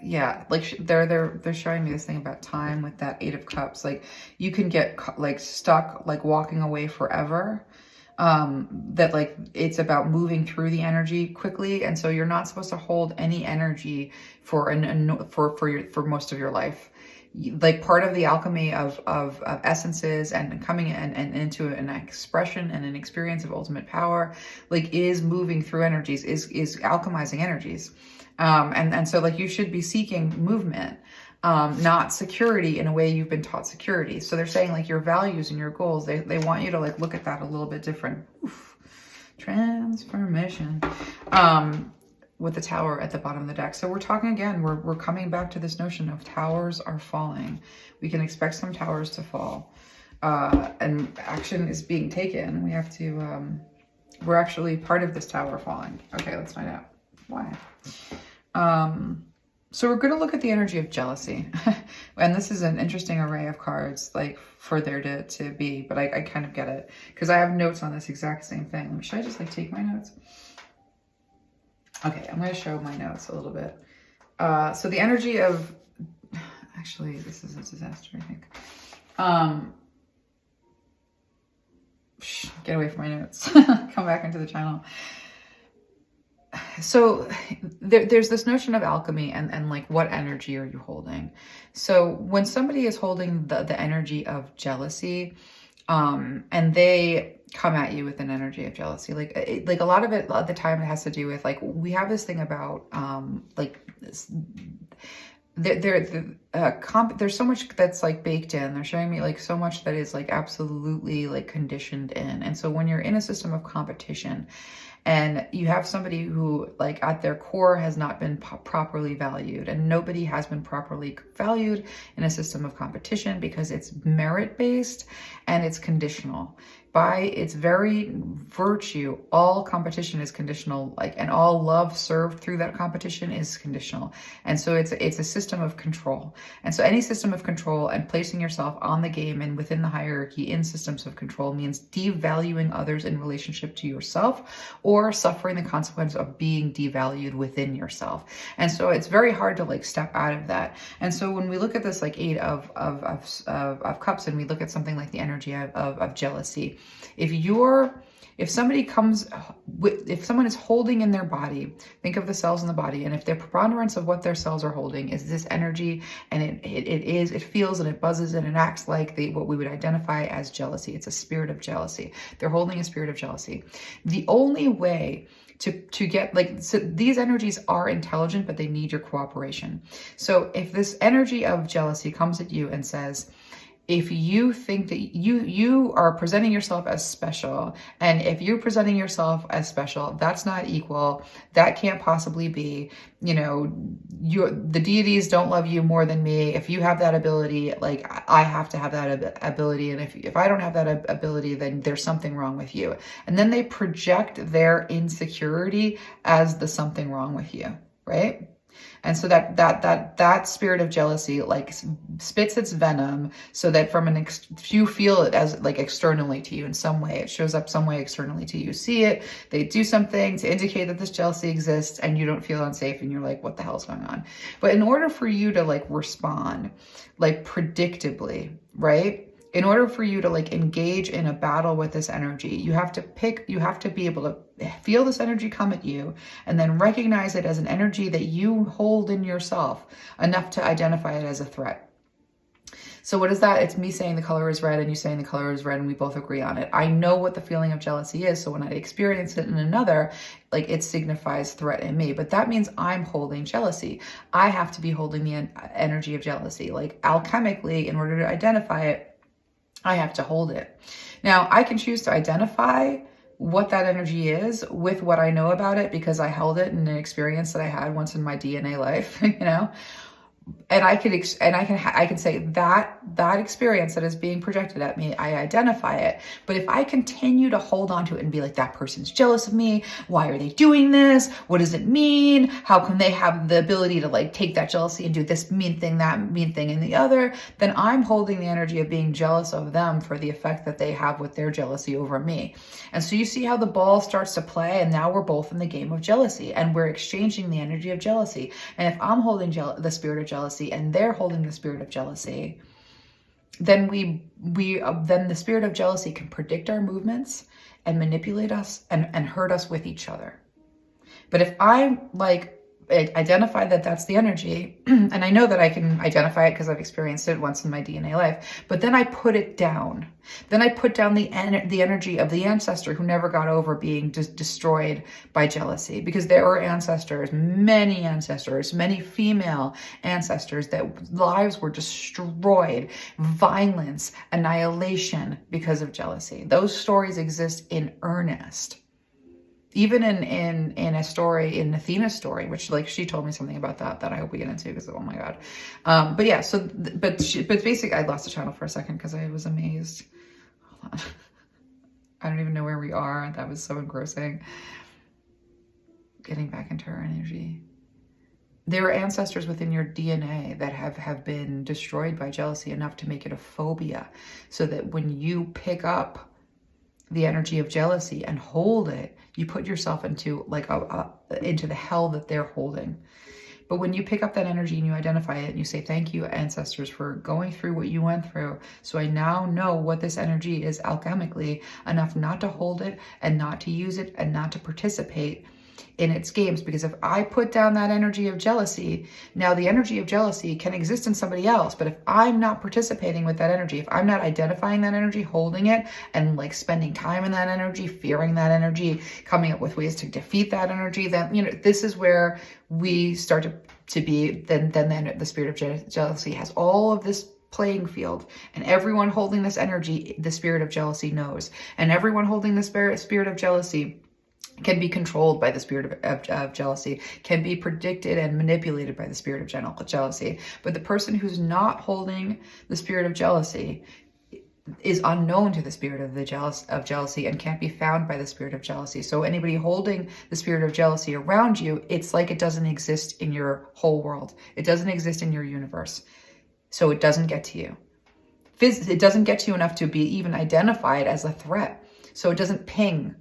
yeah, like they're showing me this thing about time with that 8 of Cups. Like you can get like stuck, like walking away forever. That like it's about moving through the energy quickly, and so you're not supposed to hold any energy for most of your life. Like part of the alchemy of essences and coming and into an expression and an experience of ultimate power, like is moving through energies, is alchemizing energies, and so like you should be seeking movement. Not security in a way you've been taught security. So they're saying like your values and your goals, they want you to like look at that a little bit different. Oof. Transformation. With the Tower at the bottom of the deck. So we're talking again, we're coming back to this notion of towers are falling. We can expect some towers to fall. And action is being taken. We have to, we're actually part of this tower falling. Okay, let's find out why. So we're going to look at the energy of jealousy. And this is an interesting array of cards, like for there to be, but I kind of get it because I have notes on this exact same thing. Should I just like take my notes? Okay, I'm going to show my notes a little bit. So the energy of, actually, this is a disaster, I think. Get away from my notes. Come back into the channel. So there's this notion of alchemy and like what energy are you holding? So when somebody is holding the energy of jealousy, and they come at you with an energy of jealousy, like a lot of it at the time it has to do with like we have this thing about like there's so much that's like baked in. They're showing me like so much that is like absolutely like conditioned in. And so when you're in a system of competition and you have somebody who like at their core has not been properly valued, and nobody has been properly valued in a system of competition because it's merit-based and it's conditional. By its very virtue, all competition is conditional, like, and all love served through that competition is conditional. And so it's a system of control. And so any system of control and placing yourself on the game and within the hierarchy in systems of control means devaluing others in relationship to yourself or suffering the consequence of being devalued within yourself. And so it's very hard to like step out of that. And so when we look at this like 8 of Cups and we look at something like the energy of jealousy, if somebody comes with, if someone is holding in their body, think of the cells in the body, and if their preponderance of what their cells are holding is this energy, and it feels and it buzzes and it acts like what we would identify as jealousy. It's a spirit of jealousy. They're holding a spirit of jealousy. The only way to get like, so these energies are intelligent, but they need your cooperation. So if this energy of jealousy comes at you and says, if you think that you are presenting yourself as special, and if you're presenting yourself as special, that's not equal. That can't possibly be. You know, the deities don't love you more than me. If you have that ability, like I have to have that ability, and if I don't have that ability, then there's something wrong with you. And then they project their insecurity as the something wrong with you, right? And so that spirit of jealousy like spits its venom, so that from you feel it as like externally to you in some way. It shows up some way externally to you. You see it, they do something to indicate that this jealousy exists, and you don't feel unsafe, and you're like, what the hell's going on? But in order for you to like respond like predictably, right? In order for you to like engage in a battle with this energy, you have to be able to feel this energy come at you, and then recognize it as an energy that you hold in yourself enough to identify it as a threat. So what is that? It's me saying the color is red and you saying the color is red, and we both agree on it. I know what the feeling of jealousy is. So when I experience it in another, like it signifies threat in me, but that means I'm holding jealousy. I have to be holding the energy of jealousy. Like alchemically, in order to identify it, I have to hold it. Now, I can choose to identify what that energy is with what I know about it, because I held it in an experience that I had once in my DNA life, you know. And I can say that experience that is being projected at me, I identify it. But if I continue to hold on to it and be like, that person's jealous of me, why are they doing this? What does it mean? How can they have the ability to like take that jealousy and do this mean thing, that mean thing, and the other? Then I'm holding the energy of being jealous of them for the effect that they have with their jealousy over me. And so you see how the ball starts to play, and now we're both in the game of jealousy, and we're exchanging the energy of jealousy. And if I'm holding the spirit of jealousy and they're holding the spirit of jealousy, then then the spirit of jealousy can predict our movements and manipulate us and hurt us with each other. But if I like identify that that's the energy, and I know that I can identify it because I've experienced it once in my DNA life, but then I put it down. Then I put down the energy of the ancestor who never got over being destroyed by jealousy, because there were ancestors, many female ancestors that lives were destroyed, violence, annihilation because of jealousy. Those stories exist in earnest. Even in a story, in Athena's story, which like she told me something about that I hope we get into, because oh my god. But yeah, so but basically I lost the channel for a second because I was amazed. Hold on. I don't even know where we are. That was so engrossing. Getting back into her energy. There are ancestors within your DNA that have been destroyed by jealousy enough to make it a phobia, so that when you pick up the energy of jealousy and hold it, you put yourself into like into the hell that they're holding. But when you pick up that energy and you identify it and you say, thank you, ancestors, for going through what you went through, so I now know what this energy is alchemically, enough not to hold it and not to use it and not to participate in its games. Because if I put down that energy of jealousy, now the energy of jealousy can exist in somebody else, but if I'm not participating with that energy, if I'm not identifying that energy, holding it, and like spending time in that energy, fearing that energy, coming up with ways to defeat that energy, then, you know, this is where we start to be, then the spirit of jealousy has all of this playing field, and everyone holding this energy, the spirit of jealousy knows, and everyone holding the spirit of jealousy can be controlled by the spirit of jealousy, can be predicted and manipulated by the spirit of jealousy. But the person who's not holding the spirit of jealousy is unknown to the spirit of jealousy and can't be found by the spirit of jealousy. So anybody holding the spirit of jealousy around you, it's like it doesn't exist in your whole world. It doesn't exist in your universe. So it doesn't get to you. It doesn't get to you enough to be even identified as a threat. So it doesn't ping.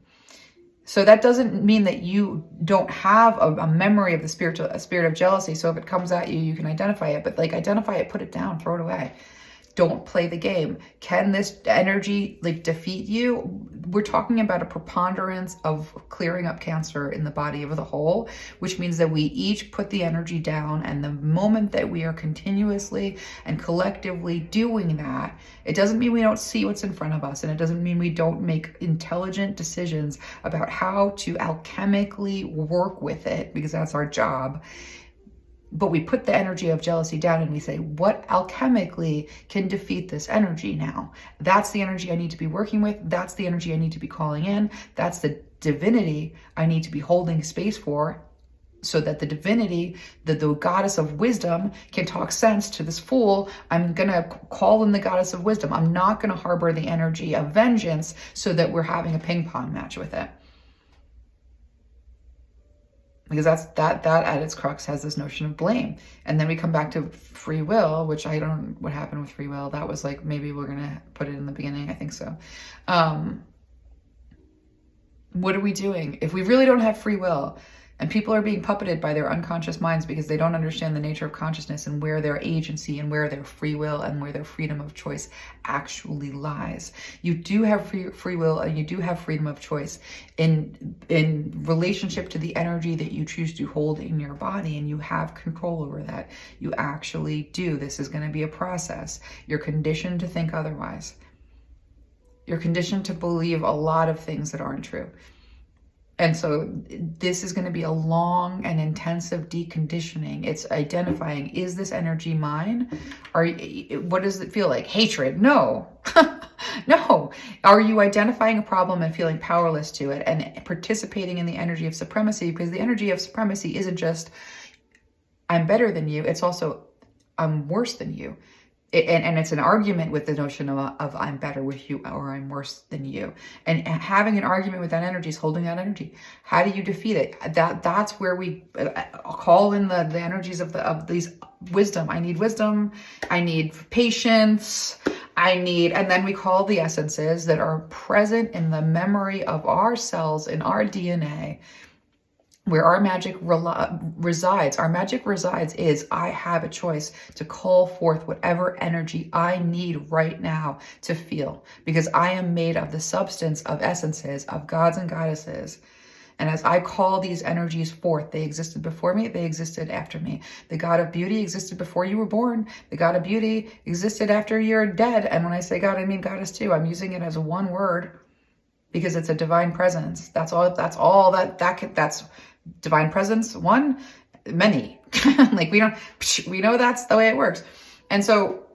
So that doesn't mean that you don't have a memory of the spirit of jealousy. So if it comes at you, you can identify it, but like identify it, put it down, throw it away. Don't play the game. Can this energy like defeat you? We're talking about a preponderance of clearing up cancer in the body of the whole, which means that we each put the energy down. And the moment that we are continuously and collectively doing that, it doesn't mean we don't see what's in front of us. And it doesn't mean we don't make intelligent decisions about how to alchemically work with it, because that's our job. But we put the energy of jealousy down and we say, what alchemically can defeat this energy now? That's the energy I need to be working with. That's the energy I need to be calling in. That's the divinity I need to be holding space for, so that the divinity, the goddess of wisdom, can talk sense to this fool. I'm going to call in the goddess of wisdom. I'm not going to harbor the energy of vengeance so that we're having a ping pong match with it. Because that at its crux has this notion of blame. And then we come back to free will, which I don't know what happened with free will. That was like, maybe we're going to put it in the beginning. I think so. What are we doing? If we really don't have free will, and people are being puppeted by their unconscious minds because they don't understand the nature of consciousness and where their agency and where their free will and where their freedom of choice actually lies. You do have free will, and you do have freedom of choice in relationship to the energy that you choose to hold in your body, and you have control over that. You actually do. This is going to be a process. You're conditioned to think otherwise. You're conditioned to believe a lot of things that aren't true. And so this is going to be a long and intensive deconditioning. It's identifying, is this energy mine? What does it feel like? Hatred? No. No. Are you identifying a problem and feeling powerless to it and participating in the energy of supremacy? Because the energy of supremacy isn't just, I'm better than you. It's also, I'm worse than you. And it's an argument with the notion of I'm better with you or I'm worse than you. And having an argument with that energy is holding that energy. How do you defeat it? That's where we call in the energies of these wisdom. I need wisdom. I need patience. And then we call the essences that are present in the memory of our cells, in our DNA, where our magic resides. Our magic resides is, I have a choice to call forth whatever energy I need right now to feel, because I am made of the substance of essences, of gods and goddesses. And as I call these energies forth, they existed before me, they existed after me. The God of beauty existed before you were born. The God of beauty existed after you're dead. And when I say God, I mean goddess too. I'm using it as one word because it's a divine presence. That's divine presence, one, many. Like we know that's the way it works. And so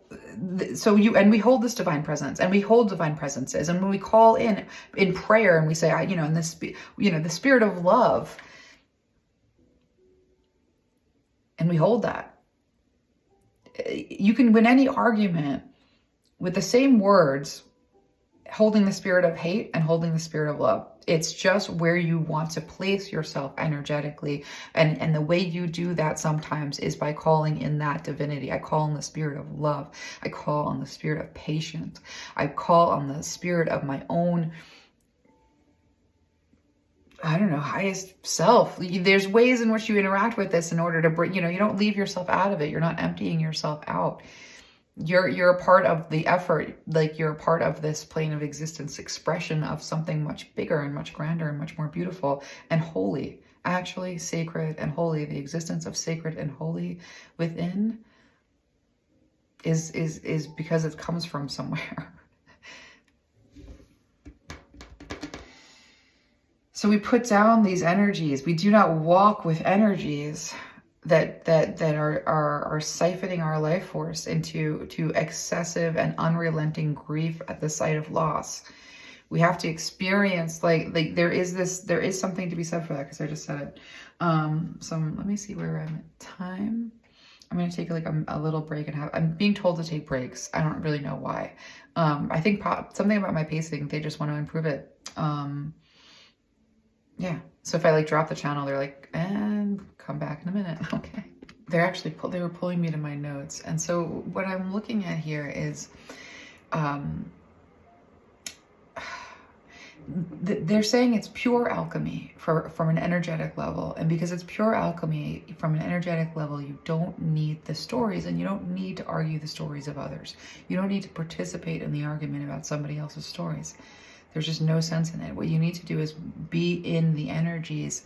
we hold this divine presence, and we hold divine presences. And when we call in prayer and we say, in this, the spirit of love, and we hold that, you can win any argument with the same words, holding the spirit of hate and holding the spirit of love. It's just where you want to place yourself energetically. And the way you do that sometimes is by calling in that divinity. I call on the spirit of love. I call on the spirit of patience. I call on the spirit of my own, highest self. There's ways in which you interact with this in order to bring, you don't leave yourself out of it. You're not emptying yourself out. You're a part of the effort, like you're a part of this plane of existence expression of something much bigger and much grander and much more beautiful and holy, actually sacred and holy. The existence of sacred and holy within is because it comes from somewhere. So we put down these energies. We do not walk with energies that are siphoning our life force into excessive and unrelenting grief at the sight of loss. We have to experience like there is something to be said for that, because I just said it. So let me see where I'm at time. I'm going to take like a little break and I'm being told to take breaks. I don't really know why. I think something about my pacing, they just want to improve it. Yeah. So if I drop the channel, they're like, and come back in a minute. Okay. They were pulling me to my notes. And so what I'm looking at here is, they're saying it's pure alchemy from an energetic level. And because it's pure alchemy from an energetic level, you don't need the stories, and you don't need to argue the stories of others. You don't need to participate in the argument about somebody else's stories. There's just no sense in it. What you need to do is be in the energies.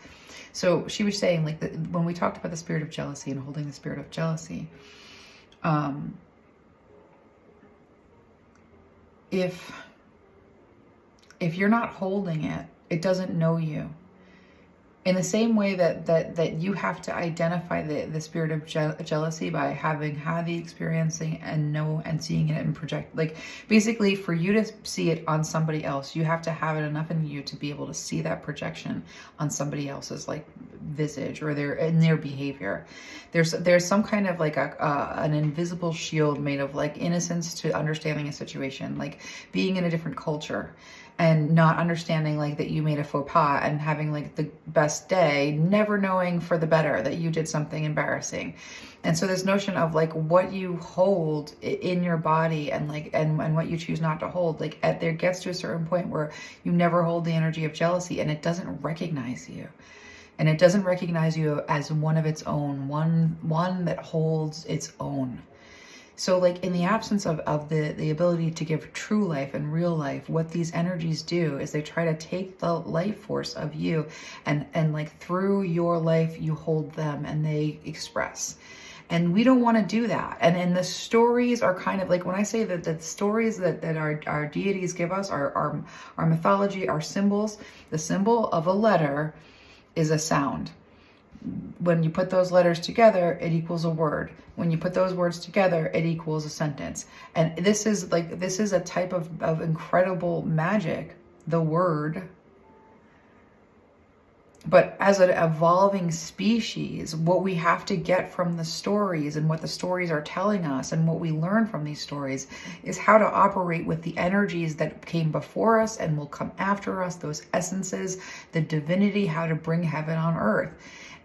So she was saying, when we talked about the spirit of jealousy and holding the spirit of jealousy, if you're not holding it, it doesn't know you. In the same way that you have to identify the spirit of jealousy by having had the experiencing and know and seeing it and project, like basically for you to see it on somebody else, you have to have it enough in you to be able to see that projection on somebody else's like visage or their behavior. There's some kind of like an invisible shield made of like innocence to understanding a situation, like being in a different culture and not understanding like that you made a faux pas and having like the best day, never knowing for the better that you did something embarrassing. And so this notion of like what you hold in your body and like and what you choose not to hold, like there gets to a certain point where you never hold the energy of jealousy and it doesn't recognize you. And it doesn't recognize you as one of its own, one that holds its own. So like in the absence of the ability to give true life and real life, what these energies do is they try to take the life force of you and like through your life, you hold them and they express. And we don't want to do that. And the stories are kind of like, when I say that the stories that our deities give us, our mythology, our symbols, the symbol of a letter is a sound. When you put those letters together, it equals a word. When you put those words together, it equals a sentence. And this is a type of incredible magic, the word. But as an evolving species, what we have to get from the stories and what the stories are telling us and what we learn from these stories is how to operate with the energies that came before us and will come after us, those essences, the divinity, how to bring heaven on earth.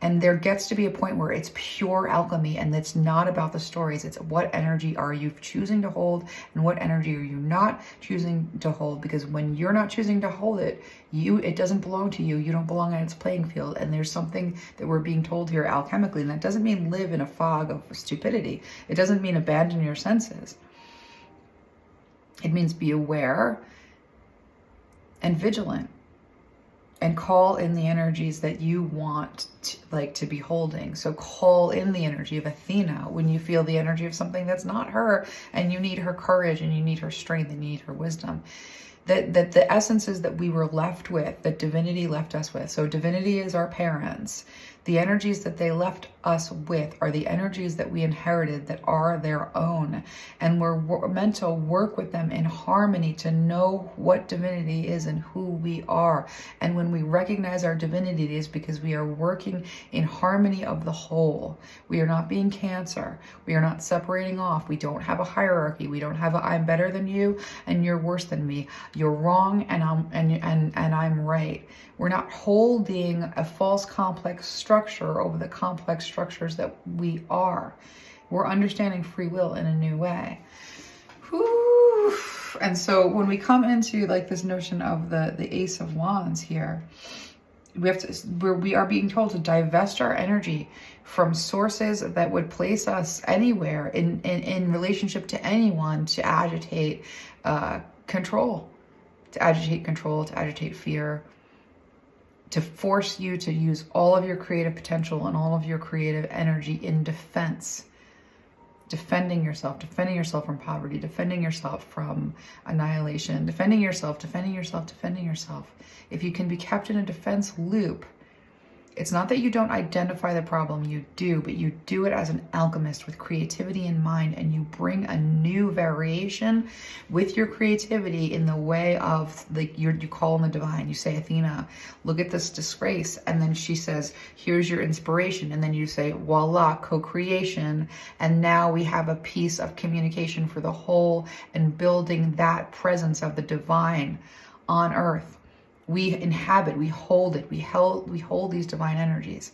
And there gets to be a point where it's pure alchemy and it's not about the stories. It's what energy are you choosing to hold and what energy are you not choosing to hold? Because when you're not choosing to hold it, it doesn't belong to you. You don't belong on its playing field. And there's something that we're being told here alchemically. And that doesn't mean live in a fog of stupidity. It doesn't mean abandon your senses. It means be aware and vigilant. And call in the energies that you want to be holding. So call in the energy of Athena when you feel the energy of something that's not her, and you need her courage, and you need her strength, and you need her wisdom. That the essences that we were left with, that divinity left us with. So divinity is our parents. The energies that they left us with are the energies that we inherited that are their own. And we're meant to work with them in harmony to know what divinity is and who we are. And when we recognize our divinity, it is because we are working in harmony of the whole. We are not being Cancer. We are not separating off. We don't have a hierarchy. We don't have a I'm better than you and you're worse than me. You're wrong and I'm right. We're not holding a false complex structure over the complex structures that we are. We're understanding free will in a new way. Whew. And so when we come into like this notion of the Ace of Wands here, we are being told to divest our energy from sources that would place us anywhere in relationship to anyone to agitate control, to agitate fear, to force you to use all of your creative potential and all of your creative energy in defense. Defending yourself from poverty, defending yourself from annihilation, defending yourself. If you can be kept in a defense loop, it's not that you don't identify the problem, you do, but you do it as an alchemist with creativity in mind, and you bring a new variation with your creativity in the way of you call on the divine. You say, Athena, look at this disgrace. And then she says, here's your inspiration. And then you say, voila, co-creation. And now we have a piece of communication for the whole and building that presence of the divine on earth. We inhabit, we hold it, we hold these divine energies.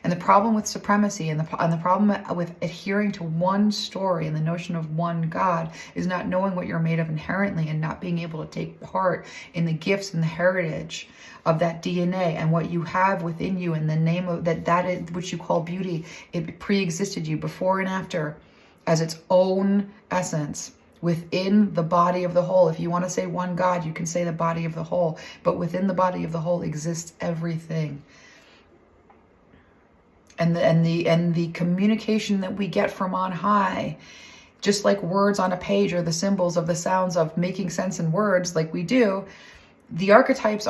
And the problem with supremacy and the problem with adhering to one story and the notion of one God is not knowing what you're made of inherently and not being able to take part in the gifts and the heritage of that DNA and what you have within you in the name of that is which you call beauty. It pre-existed you before and after as its own essence. Within the body of the whole. If you want to say one God, you can say the body of the whole. But within the body of the whole exists everything. And the communication that we get from on high, just like words on a page or the symbols of the sounds of making sense in words like we do, The archetypes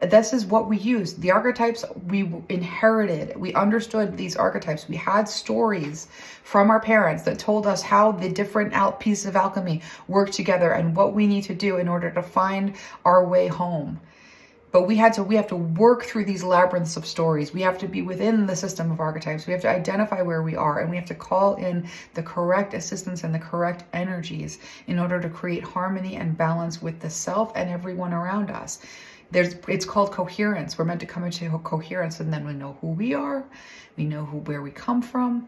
this is what we use. The archetypes we inherited. We understood these archetypes. We had stories from our parents that told us how the different pieces of alchemy work together and what we need to do in order to find our way home. But we have to work through these labyrinths of stories. We have to be within the system of archetypes. We have to identify where we are, and we have to call in the correct assistance and the correct energies in order to create harmony and balance with the self and everyone around us. It's called coherence. We're meant to come into coherence, and then we know who we are. We know where we come from.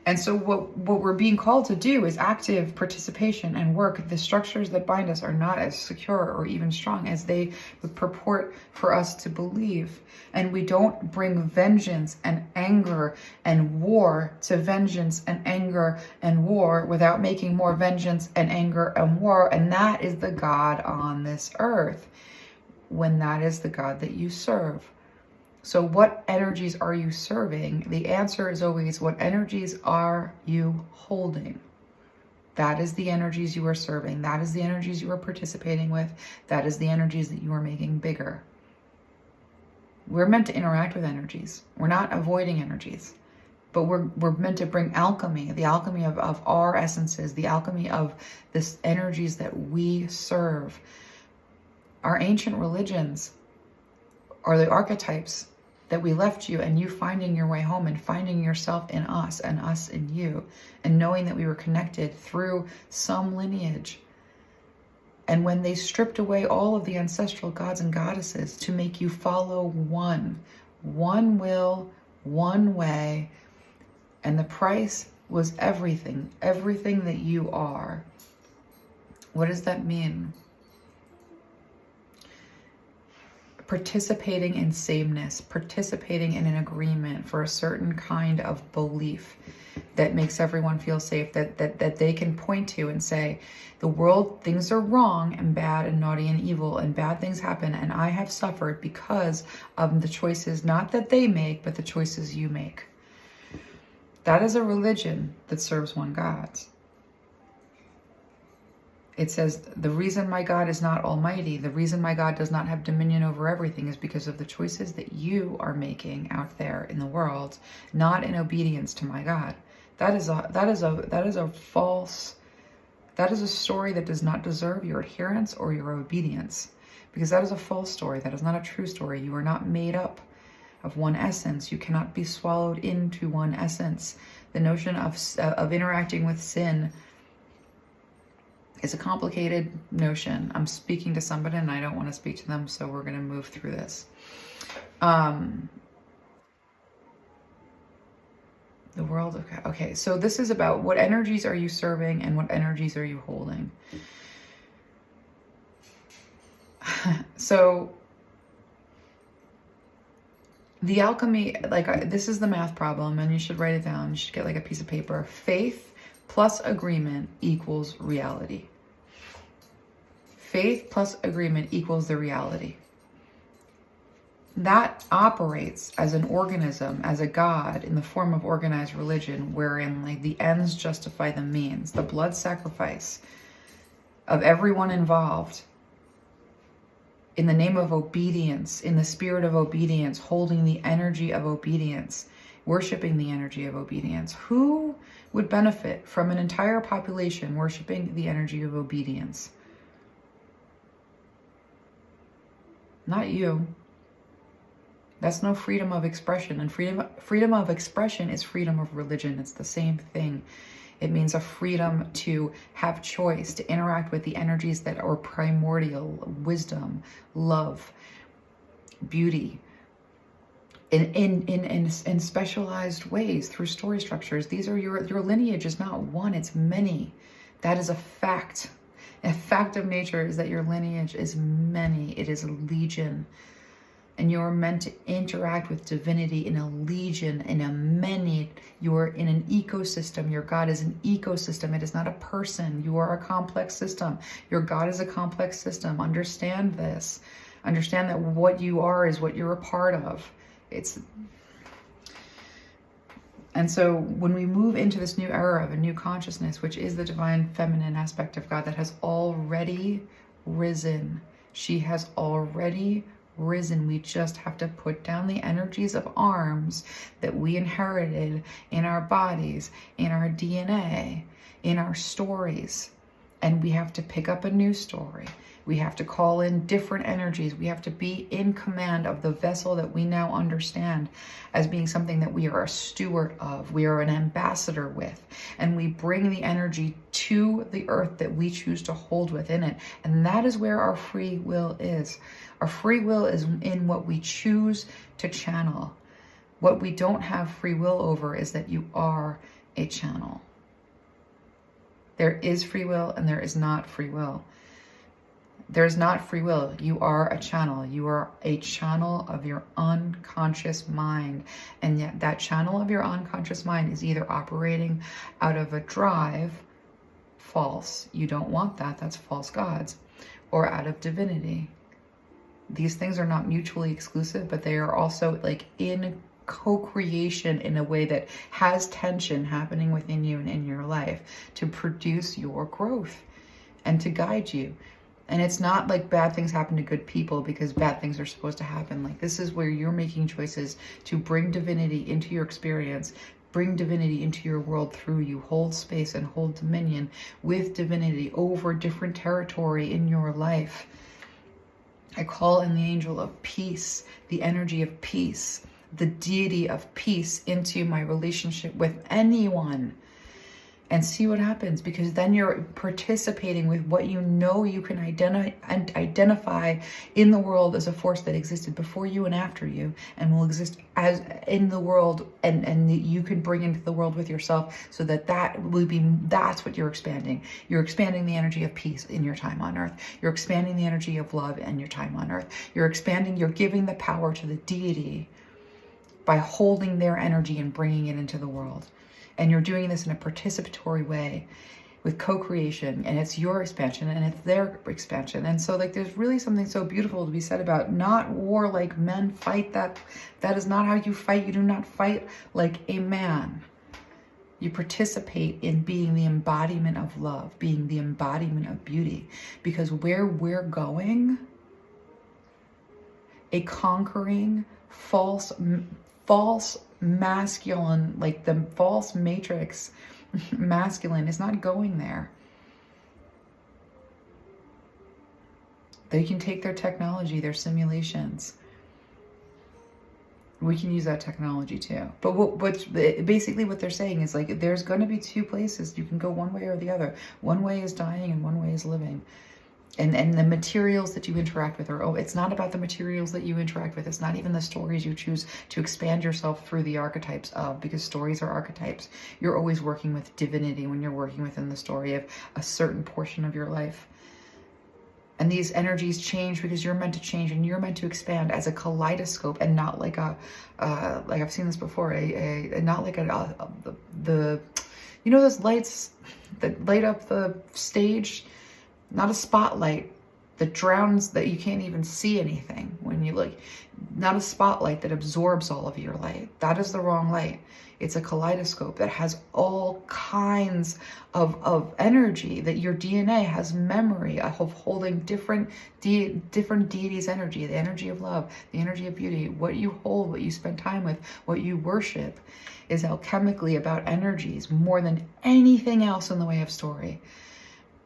And so what we're being called to do is active participation and work. The structures that bind us are not as secure or even strong as they would purport for us to believe. And we don't bring vengeance and anger and war to vengeance and anger and war without making more vengeance and anger and war. And that is the God on this earth, when that is the God that you serve. So what energies are you serving? The answer is always, what energies are you holding? That is the energies you are serving. That is the energies you are participating with. That is the energies that you are making bigger. We're meant to interact with energies. We're not avoiding energies. But we're meant to bring alchemy, the alchemy of our essences, the alchemy of this energies that we serve. Our ancient religions are the archetypes that we left you, and you finding your way home and finding yourself in us and us in you, and knowing that we were connected through some lineage. And when they stripped away all of the ancestral gods and goddesses to make you follow one will, one way, and the price was everything that you are. What does that mean? Participating in sameness, participating in an agreement for a certain kind of belief that makes everyone feel safe, that they can point to and say, the world, things are wrong and bad and naughty and evil and bad things happen, and I have suffered because of the choices, not that they make, but the choices you make. That is a religion that serves one God. It says, the reason my God is not almighty, the reason my God does not have dominion over everything is because of the choices that you are making out there in the world, not in obedience to my God. That is a false, that is a story that does not deserve your adherence or your obedience, because that is a false story. That is not a true story. You are not made up of one essence. You cannot be swallowed into one essence. The notion of interacting with sin is a complicated notion. I'm speaking to somebody and I don't want to speak to them, so we're going to move through this. The world, okay. So this is about what energies are you serving and what energies are you holding. So the alchemy, this is the math problem, and you should write it down. You should get like a piece of paper. Faith plus agreement equals reality. Faith plus agreement equals the reality. That operates as an organism, as a God, in the form of organized religion, wherein like the ends justify the means. The blood sacrifice of everyone involved in the name of obedience, in the spirit of obedience, holding the energy of obedience, worshiping the energy of obedience. Who would benefit from an entire population worshiping the energy of obedience? Not you. That's no freedom of expression. And freedom of expression is freedom of religion. It's the same thing. It means a freedom to have choice, to interact with the energies that are primordial, wisdom, love, beauty, in specialized ways through story structures. These are your lineage is not one, it's many. That is a fact. A fact of nature is that your lineage is many. It is a legion. And you're meant to interact with divinity in a legion, in a many. You are in an ecosystem. Your God is an ecosystem. It is not a person. You are a complex system. Your God is a complex system. Understand this. Understand that what you are is what you're a part of. And so when we move into this new era of a new consciousness, which is the divine feminine aspect of God that has already risen, She has already risen. We just have to put down the energies of arms that we inherited in our bodies, in our DNA, in our stories. And we have to pick up a new story. We have to call in different energies. We have to be in command of the vessel that we now understand as being something that we are a steward of. We are an ambassador with. And we bring the energy to the earth that we choose to hold within it. And that is where our free will is. Our free will is in what we choose to channel. What we don't have free will over is that you are a channel. There is free will and there is not free will. There is not free will. You are a channel. You are a channel of your unconscious mind. And yet that channel of your unconscious mind is either operating out of a drive, false, you don't want that, that's false gods, or out of divinity. These things are not mutually exclusive, but they are also like in co-creation in a way that has tension happening within you and in your life to produce your growth and to guide you. And it's not like bad things happen to good people because bad things are supposed to happen. Like, this is where you're making choices to bring divinity into your experience, bring divinity into your world through you, hold space and hold dominion with divinity over different territory in your life. I call in the angel of peace, the energy of peace, the deity of peace into my relationship with anyone, and see what happens, because then you're participating with what you know you can identify in the world as a force that existed before you and after you, and will exist as in the world, and you can bring into the world with yourself, so that's what you're expanding. You're expanding the energy of peace in your time on earth. You're expanding the energy of love in your time on earth. You're giving the power to the deity by holding their energy and bringing it into the world. And you're doing this in a participatory way with co-creation, and it's your expansion and it's their expansion. And so like there's really something so beautiful to be said about not war like men fight. That is not how you fight. You do not fight like a man. You participate in being the embodiment of love, being the embodiment of beauty, because where we're going, a conquering false masculine, like the false matrix masculine, is not going there. They can take their technology, their simulations. We can use that technology too. But basically what they're saying is like there's going to be two places. You can go one way or the other. One way is dying and one way is living. And the materials that you interact with it's not about the materials that you interact with. It's not even the stories you choose to expand yourself through the archetypes of, because stories are archetypes. You're always working with divinity when you're working within the story of a certain portion of your life. And these energies change because you're meant to change and you're meant to expand as a kaleidoscope, and not like like I've seen this before, not like the you know those lights that light up the stage? Not a spotlight that drowns, that you can't even see anything when you look. Not a spotlight that absorbs all of your light. That is the wrong light. It's a kaleidoscope that has all kinds of energy, that your DNA has memory of holding different deities' energy, the energy of love, the energy of beauty. What you hold, what you spend time with, what you worship is alchemically about energies more than anything else in the way of story.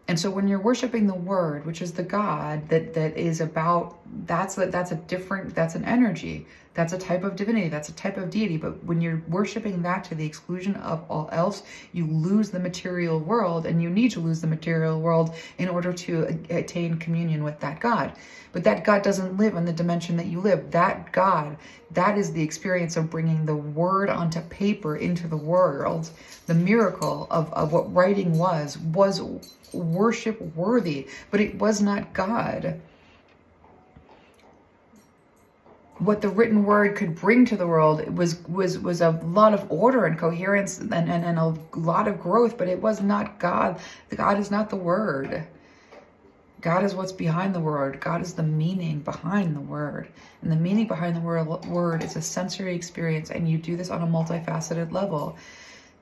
And so when you're worshiping the word, which is the God that is about, that's an energy. That's a type of divinity. That's a type of deity. But when you're worshiping that to the exclusion of all else, you lose the material world, and you need to lose the material world in order to attain communion with that God. But that God doesn't live in the dimension that you live. That God, that is the experience of bringing the word onto paper into the world. The miracle of what writing was worship worthy, but it was not God. What the written word could bring to the world was a lot of order and coherence and a lot of growth, but it was not God. God is not the word. God is what's behind the word. God is the meaning behind the word. And the meaning behind the word is a sensory experience, and you do this on a multifaceted level.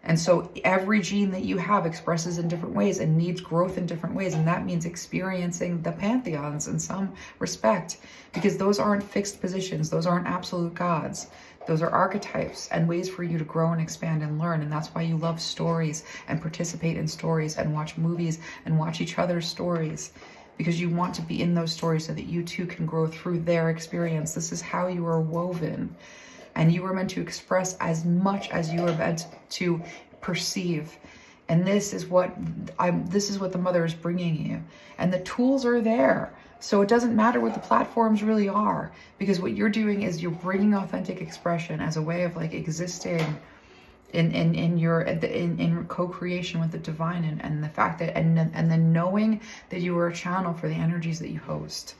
And so every gene that you have expresses in different ways and needs growth in different ways. And that means experiencing the pantheons in some respect, because those aren't fixed positions. Those aren't absolute gods. Those are archetypes and ways for you to grow and expand and learn. And that's why you love stories and participate in stories and watch movies and watch each other's stories, because you want to be in those stories so that you too can grow through their experience. This is how you are woven. And you were meant to express as much as you were meant to perceive. And this is what the mother is bringing you. And the tools are there. So it doesn't matter what the platforms really are, because what you're doing is you're bringing authentic expression as a way of like existing in co-creation with the divine, and the fact that and then knowing that you are a channel for the energies that you host.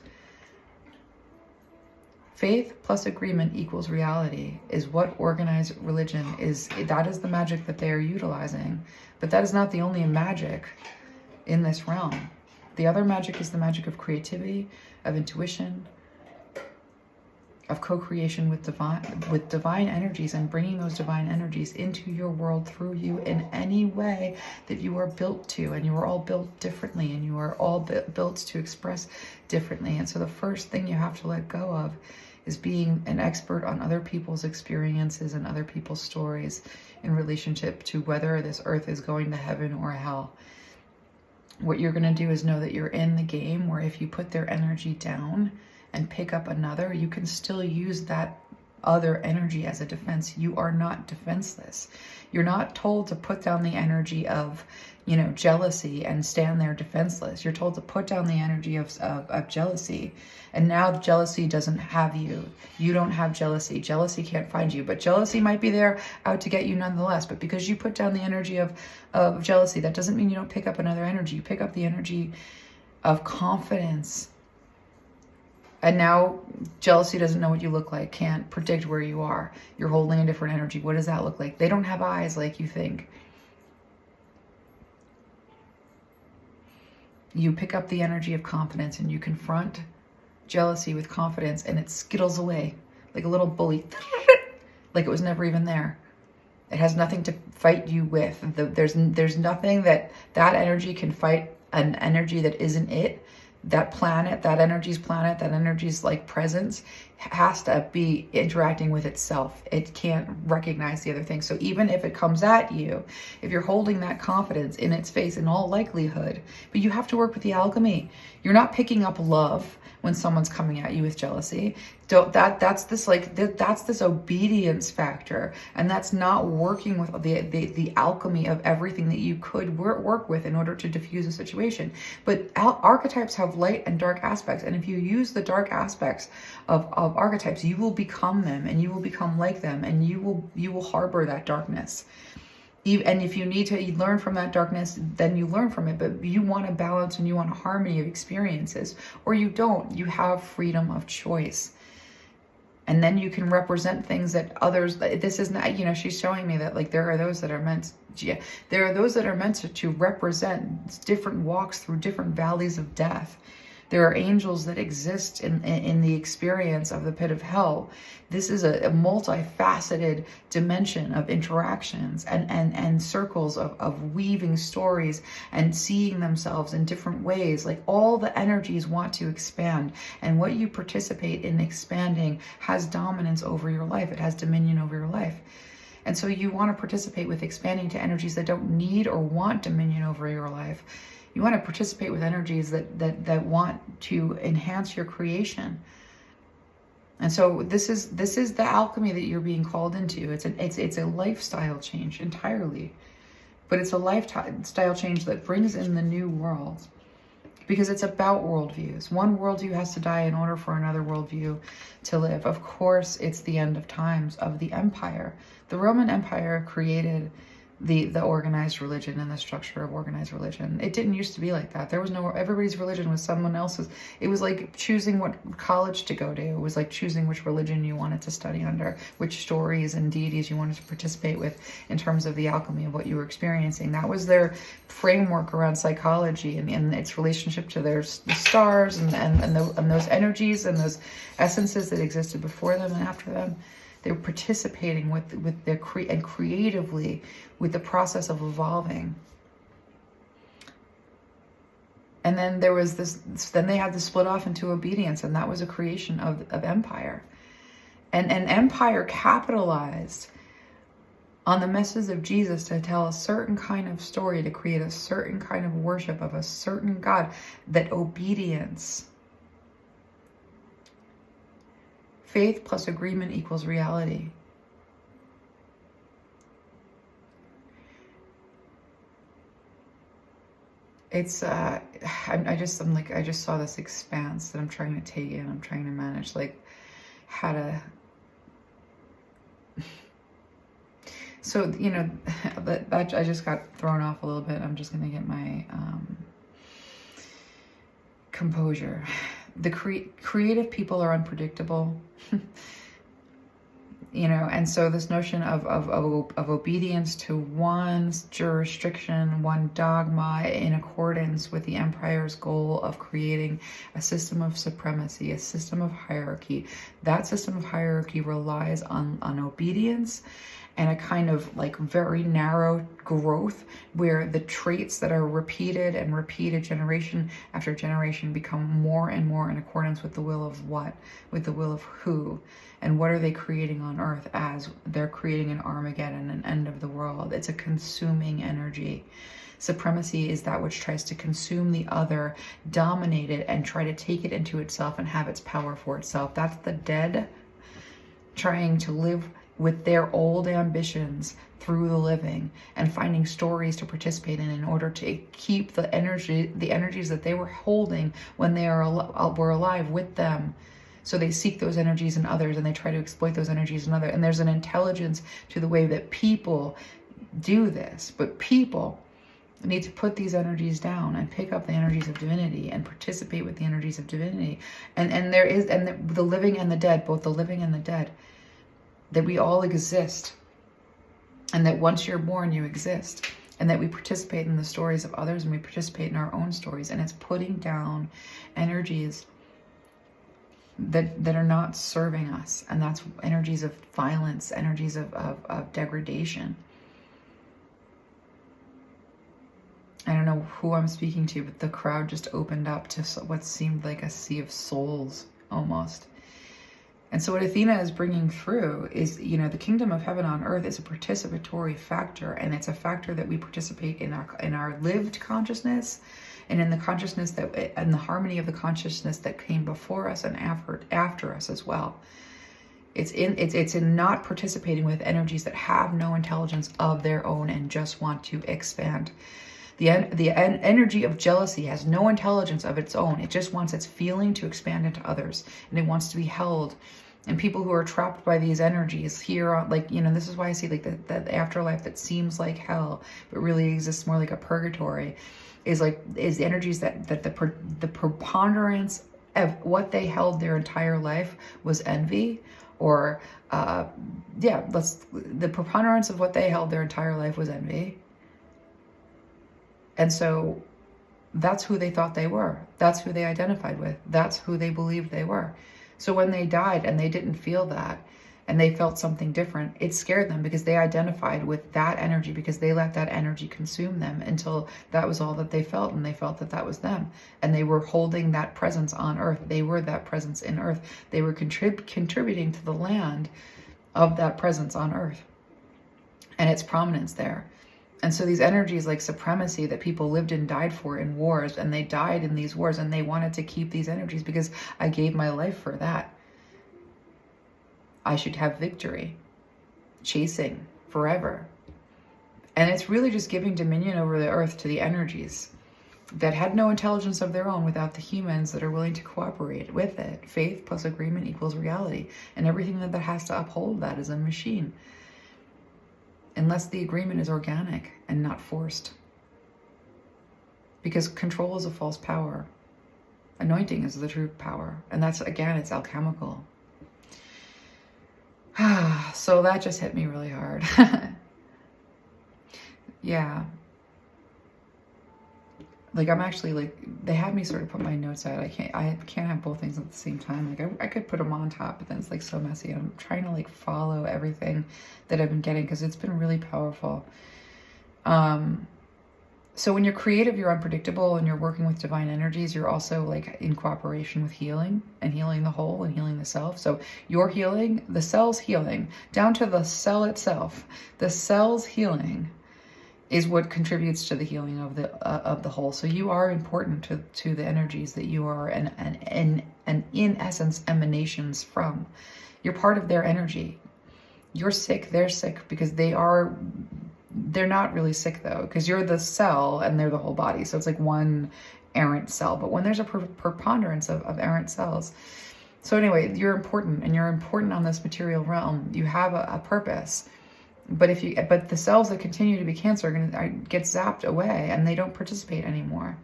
Faith plus agreement equals reality is what organized religion is. That is the magic that they are utilizing. But that is not the only magic in this realm. The other magic is the magic of creativity, of intuition, of co-creation with divine energies, and bringing those divine energies into your world through you in any way that you are built to. And you are all built differently, and you are all built to express differently. And so the first thing you have to let go of is being an expert on other people's experiences and other people's stories in relationship to whether this earth is going to heaven or hell. What you're going to do is know that you're in the game where if you put their energy down and pick up another, you can still use that other energy as a defense. You are not defenseless. You're not told to put down the energy of, jealousy and stand there defenseless. You're told to put down the energy of jealousy. And now jealousy doesn't have you. You don't have jealousy. Jealousy can't find you. But jealousy might be there out to get you nonetheless. But because you put down the energy of jealousy, that doesn't mean you don't pick up another energy. You pick up the energy of confidence. And now jealousy doesn't know what you look like, can't predict where you are. You're holding a different energy. What does that look like? They don't have eyes like you think. You pick up the energy of confidence and you confront jealousy with confidence, and it skittles away like a little bully, like it was never even there. It has nothing to fight you with. There's nothing that energy can fight an energy that isn't it. That planet, that energy's like presence has to be interacting with itself. It can't recognize the other thing. So even if it comes at you, if you're holding that confidence in its face, in all likelihood, but you have to work with the alchemy. You're not picking up love when someone's coming at you with jealousy. That's this obedience factor, and that's not working with the alchemy of everything that you could work with in order to diffuse a situation. But archetypes have light and dark aspects, and if you use the dark aspects of archetypes, you will become them, and you will become like them, and you will harbor that darkness. And if you need to learn from that darkness, then you learn from it. But you want a balance and you want a harmony of experiences, or you don't. You have freedom of choice. And then you can represent things that others, this is not, she's showing me that like there are those that are meant to represent different walks through different valleys of death. There are angels that exist in the experience of the pit of hell. This is a multifaceted dimension of interactions and circles of weaving stories and seeing themselves in different ways. Like all the energies want to expand, and what you participate in expanding has dominance over your life. It has dominion over your life. And so you want to participate with expanding to energies that don't need or want dominion over your life. You want to participate with energies that want to enhance your creation. And so this is the alchemy that you're being called into. It's a lifestyle change entirely. But it's a lifestyle change that brings in the new world. Because it's about worldviews. One worldview has to die in order for another worldview to live. Of course, it's the end of times of the empire. The Roman Empire created the organized religion and the structure of organized religion. It didn't used to be like that. There was everybody's religion was someone else's. It was like choosing what college to go to. It was like choosing which religion you wanted to study under, which stories and deities you wanted to participate with in terms of the alchemy of what you were experiencing. That was their framework around psychology and its relationship to the stars and those energies and those essences that existed before them and after them. They were participating with their and creatively with the process of evolving. And then there was this, then they had to split off into obedience, and that was a creation of empire. And empire capitalized on the message of Jesus to tell a certain kind of story, to create a certain kind of worship of a certain God, that obedience, faith plus agreement equals reality. It's I just saw this expanse that I'm trying to take in. I'm trying to manage, like, how to. So, you know, that I just got thrown off a little bit. I'm just gonna get my composure. The creative people are unpredictable. You know, and so this notion of obedience to one jurisdiction, one dogma, in accordance with the empire's goal of creating a system of supremacy, a system of hierarchy. That system of hierarchy relies on obedience and a kind of like very narrow growth, where the traits that are repeated and repeated generation after generation become more and more in accordance with the will of what? With the will of who? And what are they creating on earth? As they're creating an Armageddon, an end of the world. It's a consuming energy. Supremacy is that which tries to consume the other, dominate it, and try to take it into itself and have its power for itself. That's the dead trying to live with their old ambitions through the living, and finding stories to participate in order to keep the energies that they were holding when they were alive with them. So they seek those energies in others, and they try to exploit those energies in others. And there's an intelligence to the way that people do this, but people need to put these energies down and pick up the energies of divinity and participate with the energies of divinity. And there is, and the living and the dead, both the living and the dead, that we all exist, and that once you're born, you exist, and that we participate in the stories of others, and we participate in our own stories. And it's putting down energies that are not serving us, and that's energies of violence, energies of degradation. I don't know who I'm speaking to, but the crowd just opened up to what seemed like a sea of souls almost. And so what Athena is bringing through is, you know, the kingdom of heaven on earth is a participatory factor, and it's a factor that we participate in our lived consciousness, and in the consciousness that, and the harmony of the consciousness that came before us and after us as well. It's in not participating with energies that have no intelligence of their own and just want to expand. The energy of jealousy has no intelligence of its own. It just wants its feeling to expand into others, and it wants to be held. And people who are trapped by these energies here, like, you know, this is why I see like that afterlife that seems like hell, but really exists more like a purgatory, is the energies that the preponderance of what they held their entire life was envy, or the preponderance of what they held their entire life was envy. And so that's who they thought they were. That's who they identified with. That's who they believed they were. So when they died and they didn't feel that, and they felt something different, it scared them, because they identified with that energy, because they let that energy consume them until that was all that they felt, and they felt that that was them. And they were holding that presence on earth. They were that presence in earth. They were contributing to the land of that presence on earth and its prominence there. And so these energies like supremacy that people lived and died for in wars, and they died in these wars, and they wanted to keep these energies because I gave my life for that. I should have victory, chasing forever. And it's really just giving dominion over the earth to the energies that had no intelligence of their own without the humans that are willing to cooperate with it. Faith plus agreement equals reality. And everything that has to uphold that is a machine. Unless the agreement is organic and not forced. Because control is a false power. Anointing is the true power. And that's, again, it's alchemical. So that just hit me really hard. Yeah. like I'm actually like, they had me sort of put my notes out. I can't have both things at the same time. Like I could put them on top, but then it's like so messy. I'm trying to like follow everything that I've been getting because it's been really powerful. So when you're creative, you're unpredictable, and you're working with divine energies, you're also like in cooperation with healing and healing the whole and healing the self. So you're healing, the cell's healing, down to the cell itself. The cell's healing is what contributes to the healing of the whole. So you are important to the energies that you are and in essence emanations from. You're part of their energy. You're sick, they're sick, because they're not really sick though, because you're the cell and they're the whole body. So it's like one errant cell. But when there's a preponderance of errant cells. So anyway, you're important, and you're important on this material realm. You have a purpose. But the cells that continue to be cancer are going to get zapped away, and they don't participate anymore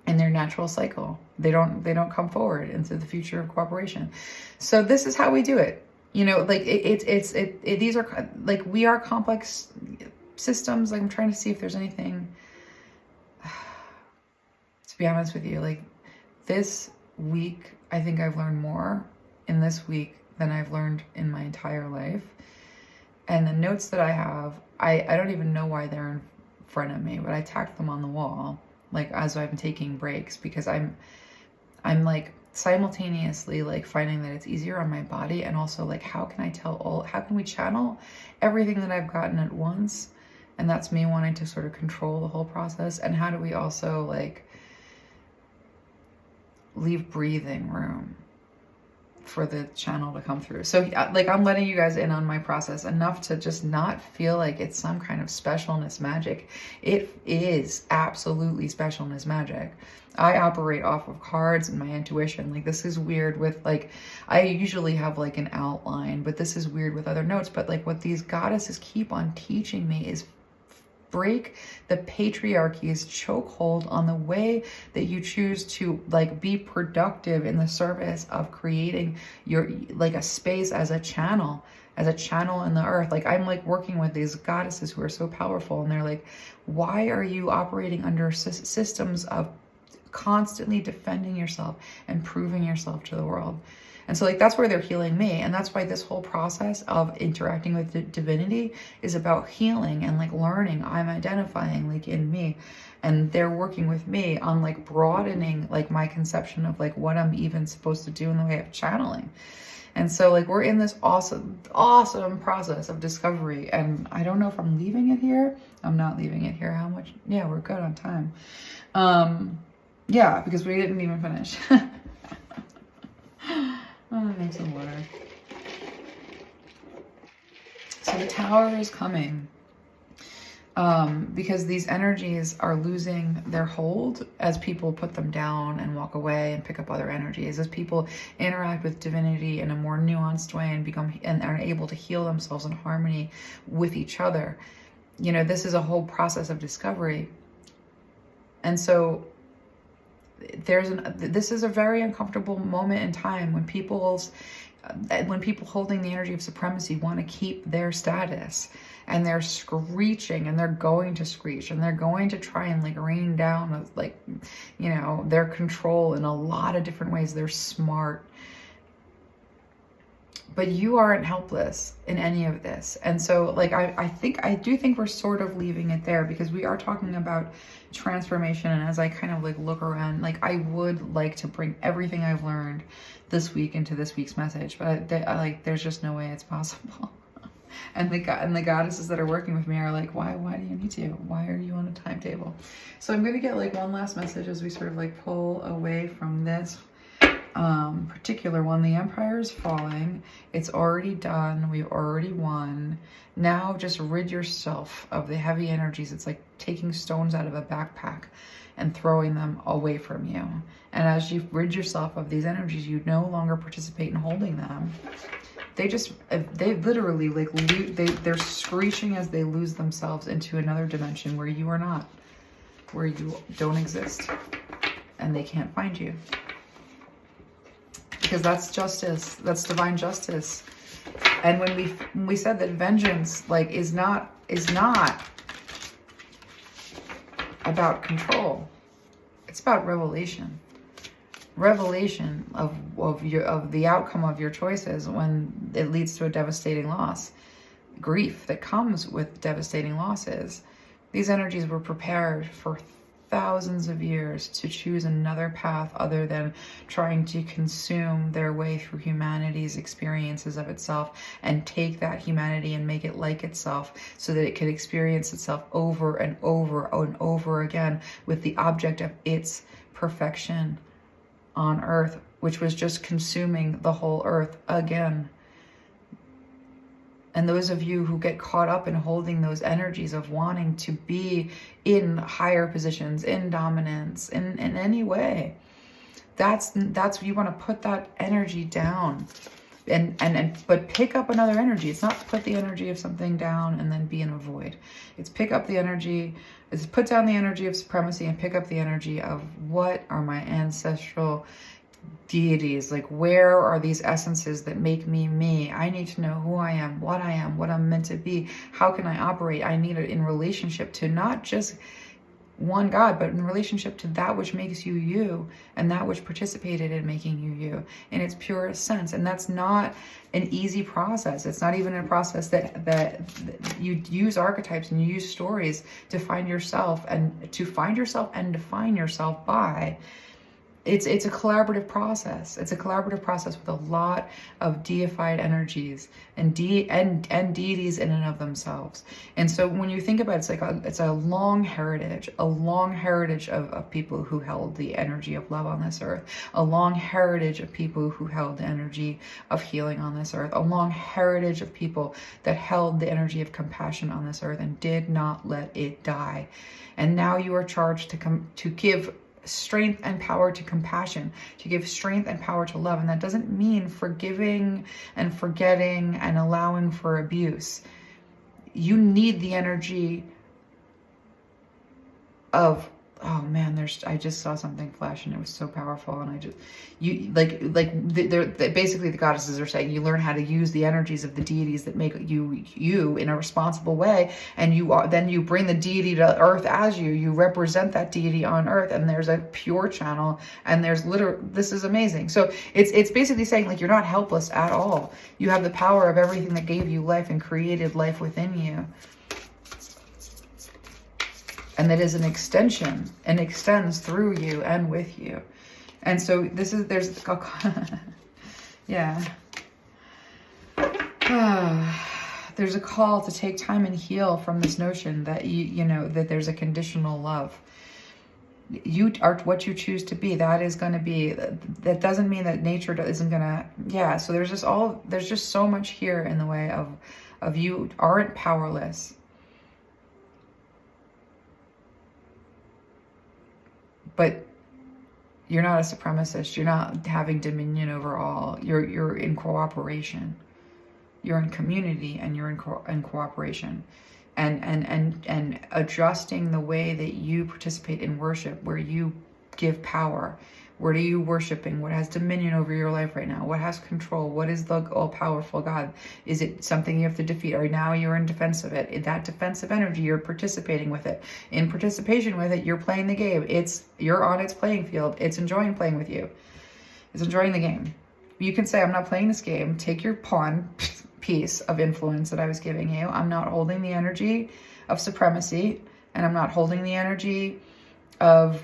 in their natural cycle. They don't come forward into the future of cooperation. So this is how we do it. You know, like these are like, we are complex systems. Like I'm trying to see if there's anything, to be honest with you, like this week, I think I've learned more in this week than I've learned in my entire life. And the notes that I have, I don't even know why they're in front of me, but I tacked them on the wall, like as I've been taking breaks, because I'm like simultaneously like finding that it's easier on my body, and also like how can we channel everything that I've gotten at once? And that's me wanting to sort of control the whole process. And how do we also like leave breathing room for the channel to come through? So like I'm letting you guys in on my process enough to just not feel like it's some kind of specialness magic. It is absolutely specialness magic. I operate off of cards and my intuition. Like this is weird with like, I usually have like an outline, but this is weird with other notes. But like what these goddesses keep on teaching me is break the patriarchy's chokehold on the way that you choose to like be productive in the service of creating your like a space as a channel in the earth. Like I'm like working with these goddesses who are so powerful, and they're like, why are you operating under systems of constantly defending yourself and proving yourself to the world? And so like that's where they're healing me, and that's why this whole process of interacting with the divinity is about healing and like learning. I'm identifying like in me, and they're working with me on like broadening like my conception of like what I'm even supposed to do in the way of channeling. And so like we're in this awesome process of discovery, and I don't know if I'm leaving it here. I'm not leaving it here. How much? Yeah, we're good on time. Yeah, because we didn't even finish. Oh, make some water. So the tower is coming because these energies are losing their hold as people put them down and walk away and pick up other energies, as people interact with divinity in a more nuanced way and are able to heal themselves in harmony with each other. You know, this is a whole process of discovery. And so this is a very uncomfortable moment in time when people holding the energy of supremacy want to keep their status, and they're screeching, and they're going to screech, and they're going to try and like rain down like, you know, their control in a lot of different ways. They're smart, but you aren't helpless in any of this. And so like I do think we're sort of leaving it there, because we are talking about transformation. And as I kind of like look around, like I would like to bring everything I've learned this week into this week's message, but there's just no way it's possible. And the goddesses that are working with me are like, why do you need to? Why are you on a timetable? So I'm going to get like one last message as we sort of like pull away from this particular one. The Empire is falling. It's already done. We've already won. Now just rid yourself of the heavy energies. It's like taking stones out of a backpack and throwing them away from you. And as you rid yourself of these energies, you no longer participate in holding them. They literally like they're screeching as they lose themselves into another dimension where you are not, where you don't exist, and they can't find you. Because that's justice, that's divine justice. And when we said that vengeance like is not about control, It's about revelation. Revelation of the outcome of your choices when it leads to a devastating loss. Grief that comes with devastating losses. These energies were prepared for thousands of years to choose another path other than trying to consume their way through humanity's experiences of itself and take that humanity and make it like itself so that it could experience itself over and over and over again with the object of its perfection on earth, which was just consuming the whole earth again. And those of you who get caught up in holding those energies of wanting to be in higher positions, in dominance, in any way, that's you want to put that energy down but pick up another energy. It's not put the energy of something down and then be in a void. It's pick up the energy, it's put down the energy of supremacy and pick up the energy of what are my ancestral deities, like where are these essences that make me me? I need to know who I am, what I'm meant to be. How can I operate? I need it in relationship to not just one God, but in relationship to that which makes you you and that which participated in making you you in its purest sense. And that's not an easy process. It's not even a process that you use archetypes and you use stories to find yourself and to find yourself and define yourself by. It's a collaborative process. It's a collaborative process with a lot of deified energies and deities in and of themselves. And so when you think about it, it's a long heritage of people who held the energy of love on this earth, a long heritage of people who held the energy of healing on this earth, a long heritage of people that held the energy of compassion on this earth and did not let it die. And now you are charged to give strength and power to compassion, to give strength and power to love. And that doesn't mean forgiving and forgetting and allowing for abuse. You need the energy of, oh man, I just saw something flash and it was so powerful. And basically the goddesses are saying you learn how to use the energies of the deities that make you in a responsible way. And then you bring the deity to earth as you represent that deity on earth. And there's a pure channel and there's this is amazing. So it's basically saying like, you're not helpless at all. You have the power of everything that gave you life and created life within you. And that is an extension and extends through you and with you. And so yeah. There's a call to take time and heal from this notion that that there's a conditional love. You are what you choose to be. That is going to be, that doesn't mean that nature isn't going to, yeah. So there's just so much here in the way of you aren't powerless. But you're not a supremacist. You're not having dominion over all. You're in cooperation. You're in community, and you're in cooperation, and adjusting the way that you participate in worship, where you give power. What are you worshiping? What has dominion over your life right now? What has control? What is the all-powerful God? Is it something you have to defeat? Or now you're in defense of it? In that defensive energy, you're participating with it. In participation with it, you're playing the game. You're on its playing field. It's enjoying playing with you. It's enjoying the game. You can say, I'm not playing this game. Take your pawn piece of influence that I was giving you. I'm not holding the energy of supremacy, and I'm not holding the energy of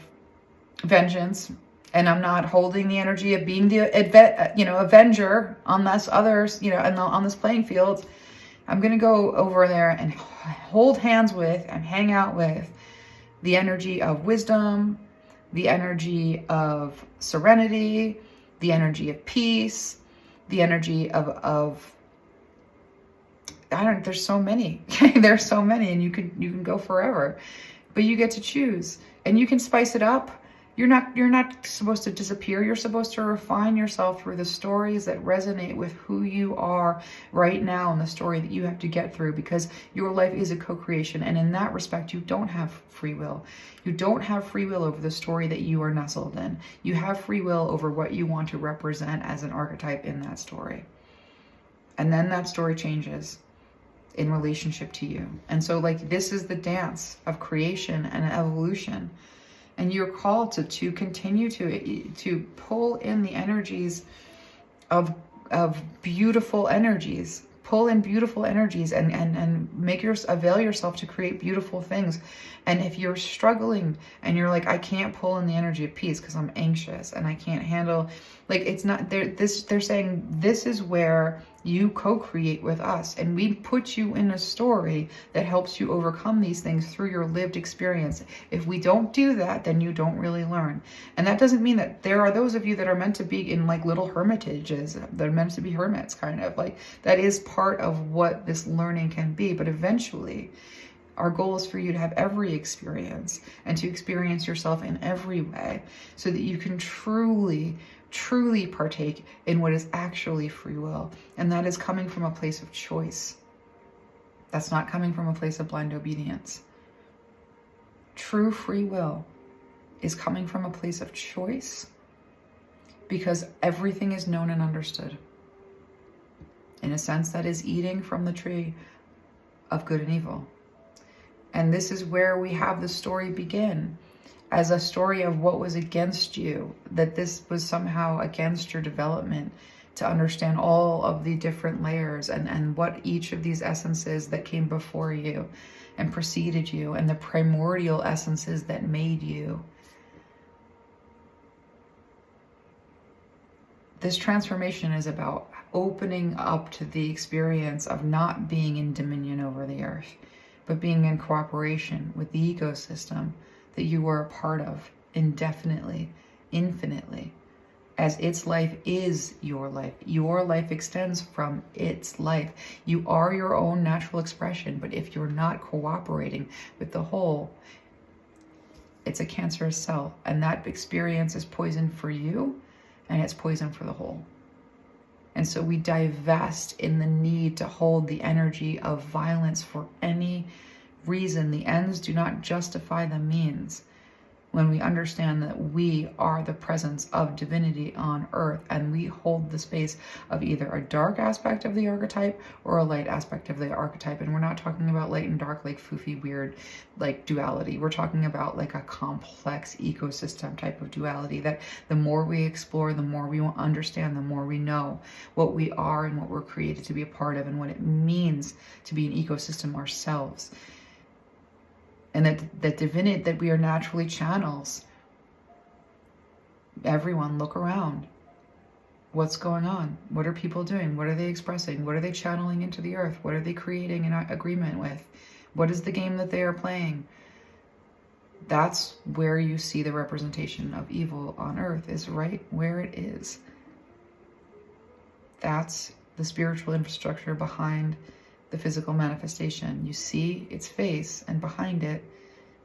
vengeance. And I'm not holding the energy of being the avenger on this others, on this playing field. I'm going to go over there and hold hands with and hang out with the energy of wisdom, the energy of serenity, the energy of peace, the energy of there's so many. There's so many, and you can go forever. But you get to choose, and you can spice it up. You're not supposed to disappear. You're supposed to refine yourself through the stories that resonate with who you are right now and the story that you have to get through, because your life is a co-creation. And in that respect, you don't have free will. You don't have free will over the story that you are nestled in. You have free will over what you want to represent as an archetype in that story. And then that story changes in relationship to you. And so this is the dance of creation and evolution. And you're called to continue to pull in the energies of beautiful energies. Pull in beautiful energies and avail yourself to create beautiful things. And if you're struggling and you're like, I can't pull in the energy of peace because I'm anxious and I can't handle, like, it's not there. They're saying this is where you co-create with us, and we put you in a story that helps you overcome these things through your lived experience. If we don't do that, then you don't really learn. And that doesn't mean that there are those of you that are meant to be in like little hermitages, that are meant to be hermits, kind of like that is part of what this learning can be. But eventually our goal is for you to have every experience and to experience yourself in every way so that you can truly partake in what is actually free will. And that is coming from a place of choice. That's not coming from a place of blind obedience. True free will is coming from a place of choice, because everything is known and understood. In a sense, that is eating from the tree of good and evil. And this is where we have the story begin, as a story of what was against you, that this was somehow against your development, to understand all of the different layers and what each of these essences that came before you and preceded you, and the primordial essences that made you. This transformation is about opening up to the experience of not being in dominion over the earth, but being in cooperation with the ecosystem that you are a part of indefinitely, infinitely, as its life is your life. Your life extends from its life. You are your own natural expression, but if you're not cooperating with the whole, it's a cancerous cell, and that experience is poison for you, and it's poison for the whole. And so we divest in the need to hold the energy of violence for any reason. The ends do not justify the means. When we understand that we are the presence of divinity on earth, and we hold the space of either a dark aspect of the archetype or a light aspect of the archetype. And we're not talking about light and dark like foofy weird like duality. We're talking about like a complex ecosystem type of duality, that the more we explore, the more we understand, the more we know what we are and what we're created to be a part of, and what it means to be an ecosystem ourselves. And that divinity, that we are naturally channels. Everyone, look around. What's going on? What are people doing? What are they expressing? What are they channeling into the earth? What are they creating in agreement with? What is the game that they are playing? That's where you see the representation of evil on earth, is right where it is. That's the spiritual infrastructure behind the physical manifestation. You see its face, and behind it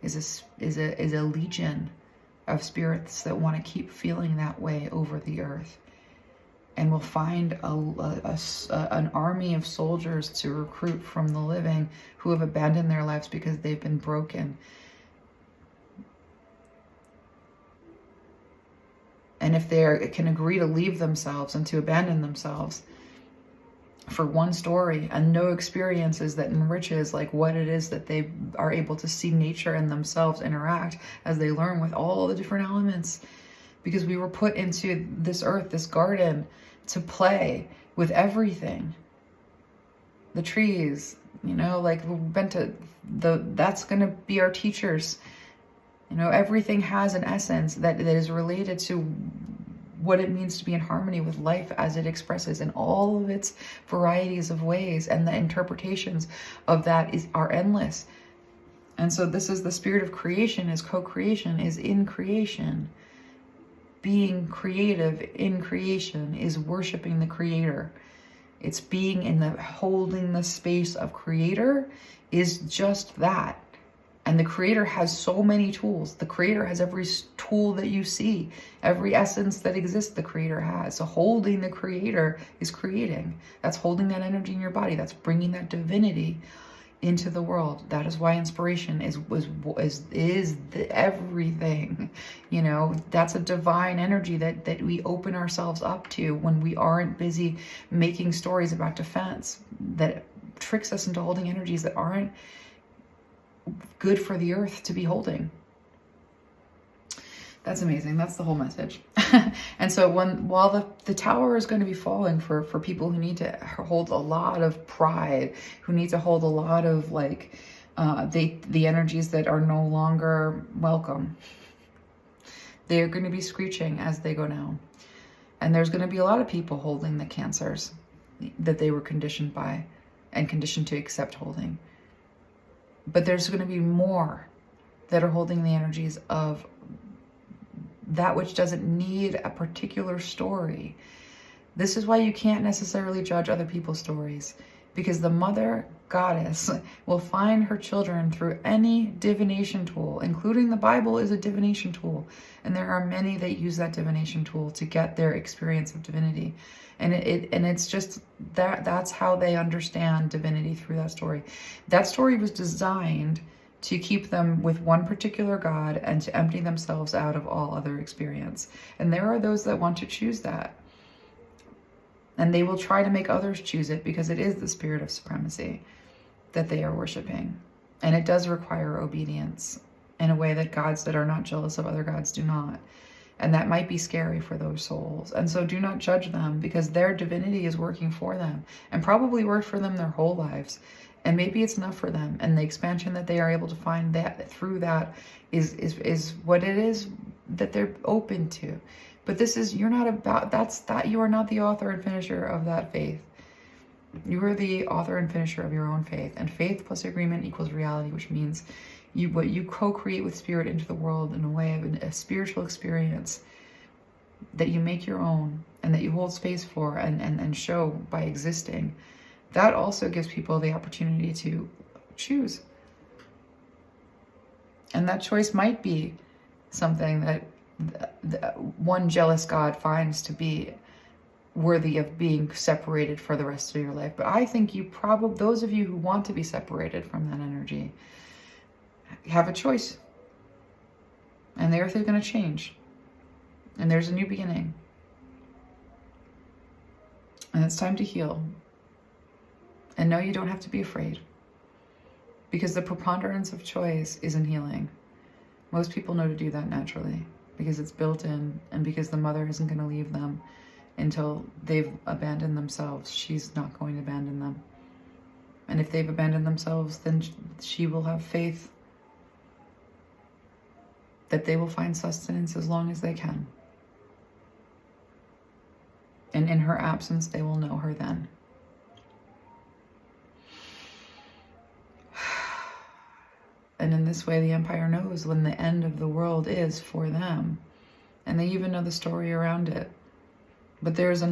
is a legion of spirits that want to keep feeling that way over the earth, and will find an army of soldiers to recruit from the living who have abandoned their lives because they've been broken. And if they can agree to leave themselves and to abandon themselves for one story and no experiences that enriches like what it is that they are able to see nature and themselves interact as they learn with all the different elements, because we were put into this earth, this garden, to play with everything. The trees, you know, like we've been to that's going to be our teachers. You know, everything has an essence that is related to what it means to be in harmony with life as it expresses in all of its varieties of ways, and the interpretations of that are endless. And so this is the spirit of creation, is co-creation, is in creation. Being creative in creation is worshiping the creator. It's being in the holding the space of creator is just that. And the creator has so many tools. The creator has every tool that you see, every essence that exists, the creator has. So holding the creator is creating. That's holding that energy in your body. That's bringing that divinity into the world. That is why inspiration is the everything. You know, that's a divine energy that we open ourselves up to when we aren't busy making stories about defense that tricks us into holding energies that aren't good for the earth to be holding. That's amazing. That's the whole message. And so while the tower is going to be falling for people who need to hold a lot of pride, who need to hold a lot of like the energies that are no longer welcome, they're going to be screeching as they go down. And there's going to be a lot of people holding the cancers that they were conditioned by and conditioned to accept holding. But there's going to be more that are holding the energies of that which doesn't need a particular story. This is why you can't necessarily judge other people's stories, because the mother goddess will find her children through any divination tool, including the Bible is a divination tool. And there are many that use that divination tool to get their experience of divinity. And it's just that's how they understand divinity, through that story. That story was designed to keep them with one particular God and to empty themselves out of all other experience. And there are those that want to choose that. And they will try to make others choose it, because it is the spirit of supremacy that they are worshiping. And it does require obedience in a way that gods that are not jealous of other gods do not. And that might be scary for those souls. And so do not judge them, because their divinity is working for them and probably worked for them their whole lives. And maybe it's enough for them. And the expansion that they are able to find that through that is what it is that they're open to. But this is, you're not about, you are not the author and finisher of that faith. You are the author and finisher of your own faith. And faith plus agreement equals reality, which means what you co-create with spirit into the world in a way of a spiritual experience that you make your own and that you hold space for and show by existing. That also gives people the opportunity to choose. And that choice might be something that one jealous God finds to be worthy of being separated for the rest of your life. But I think those of you who want to be separated from that energy have a choice. And the earth is going to change. And there's a new beginning. And it's time to heal. And no, you don't have to be afraid. Because the preponderance of choice is in healing. Most people know to do that naturally. Because it's built in, and because the mother isn't going to leave them until they've abandoned themselves. She's not going to abandon them. And if they've abandoned themselves, then she will have faith that they will find sustenance as long as they can. And in her absence, they will know her then. And in this way, the Empire knows when the end of the world is for them. And they even know the story around it. But there's a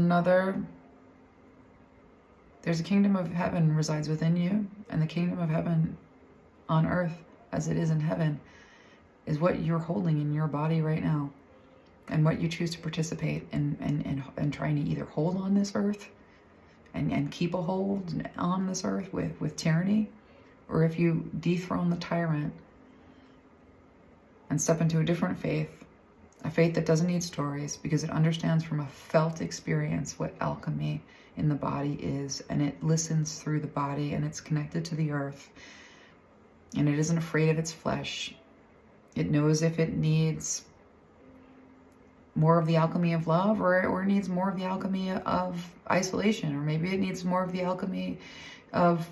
kingdom of heaven resides within you. And the kingdom of heaven on earth, as it is in heaven, is what you're holding in your body right now. And what you choose to participate in trying to either hold on this earth and keep a hold on this earth with tyranny, or if you dethrone the tyrant and step into a different faith, a faith that doesn't need stories because it understands from a felt experience what alchemy in the body is, and it listens through the body, and it's connected to the earth, and it isn't afraid of its flesh. It knows if it needs more of the alchemy of love, or it needs more of the alchemy of isolation, or maybe it needs more of the alchemy of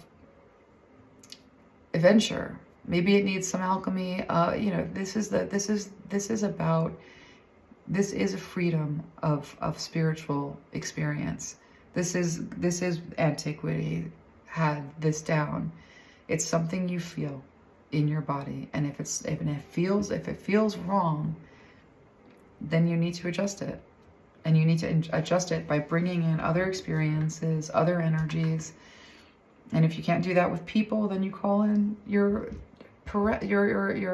adventure. Maybe it needs some alchemy. This is a freedom of spiritual experience. This is antiquity had this down. It's something you feel in your body, and if it feels wrong, then you need to adjust it, and you need to adjust it by bringing in other experiences, other energies. And if you can't do that with people, then you call in your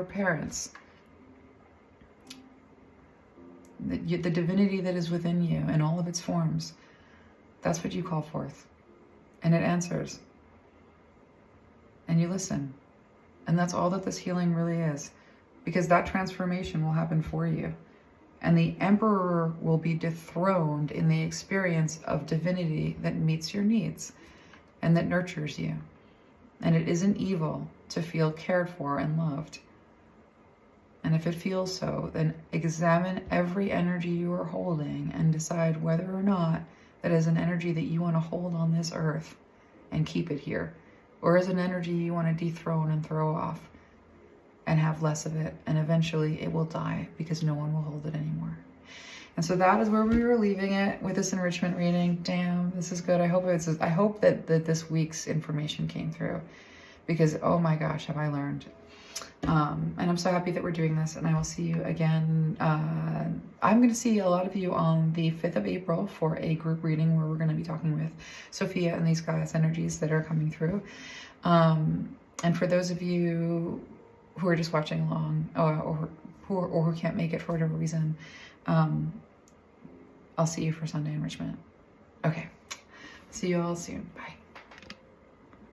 parents, the divinity that is within you in all of its forms. That's what you call forth, and it answers. And you listen, and that's all that this healing really is, because that transformation will happen for you, and the emperor will be dethroned in the experience of divinity that meets your needs and that nurtures you. And it isn't evil to feel cared for and loved. And if it feels so, then examine every energy you are holding and decide whether or not that is an energy that you want to hold on this earth and keep it here, or is an energy you want to dethrone and throw off and have less of it, and eventually it will die because no one will hold it anymore. And so that is where we were leaving it with this enrichment reading. Damn, this is good. I hope that this week's information came through, because oh my gosh, have I learned. And I'm so happy that we're doing this, and I will see you again. I'm going to see a lot of you on the 5th of April for a group reading where we're going to be talking with Sophia and these goddess energies that are coming through. And for those of you who are just watching along, or who can't make it for whatever reason, I'll see you for Sunday enrichment. Okay. See you all soon. Bye.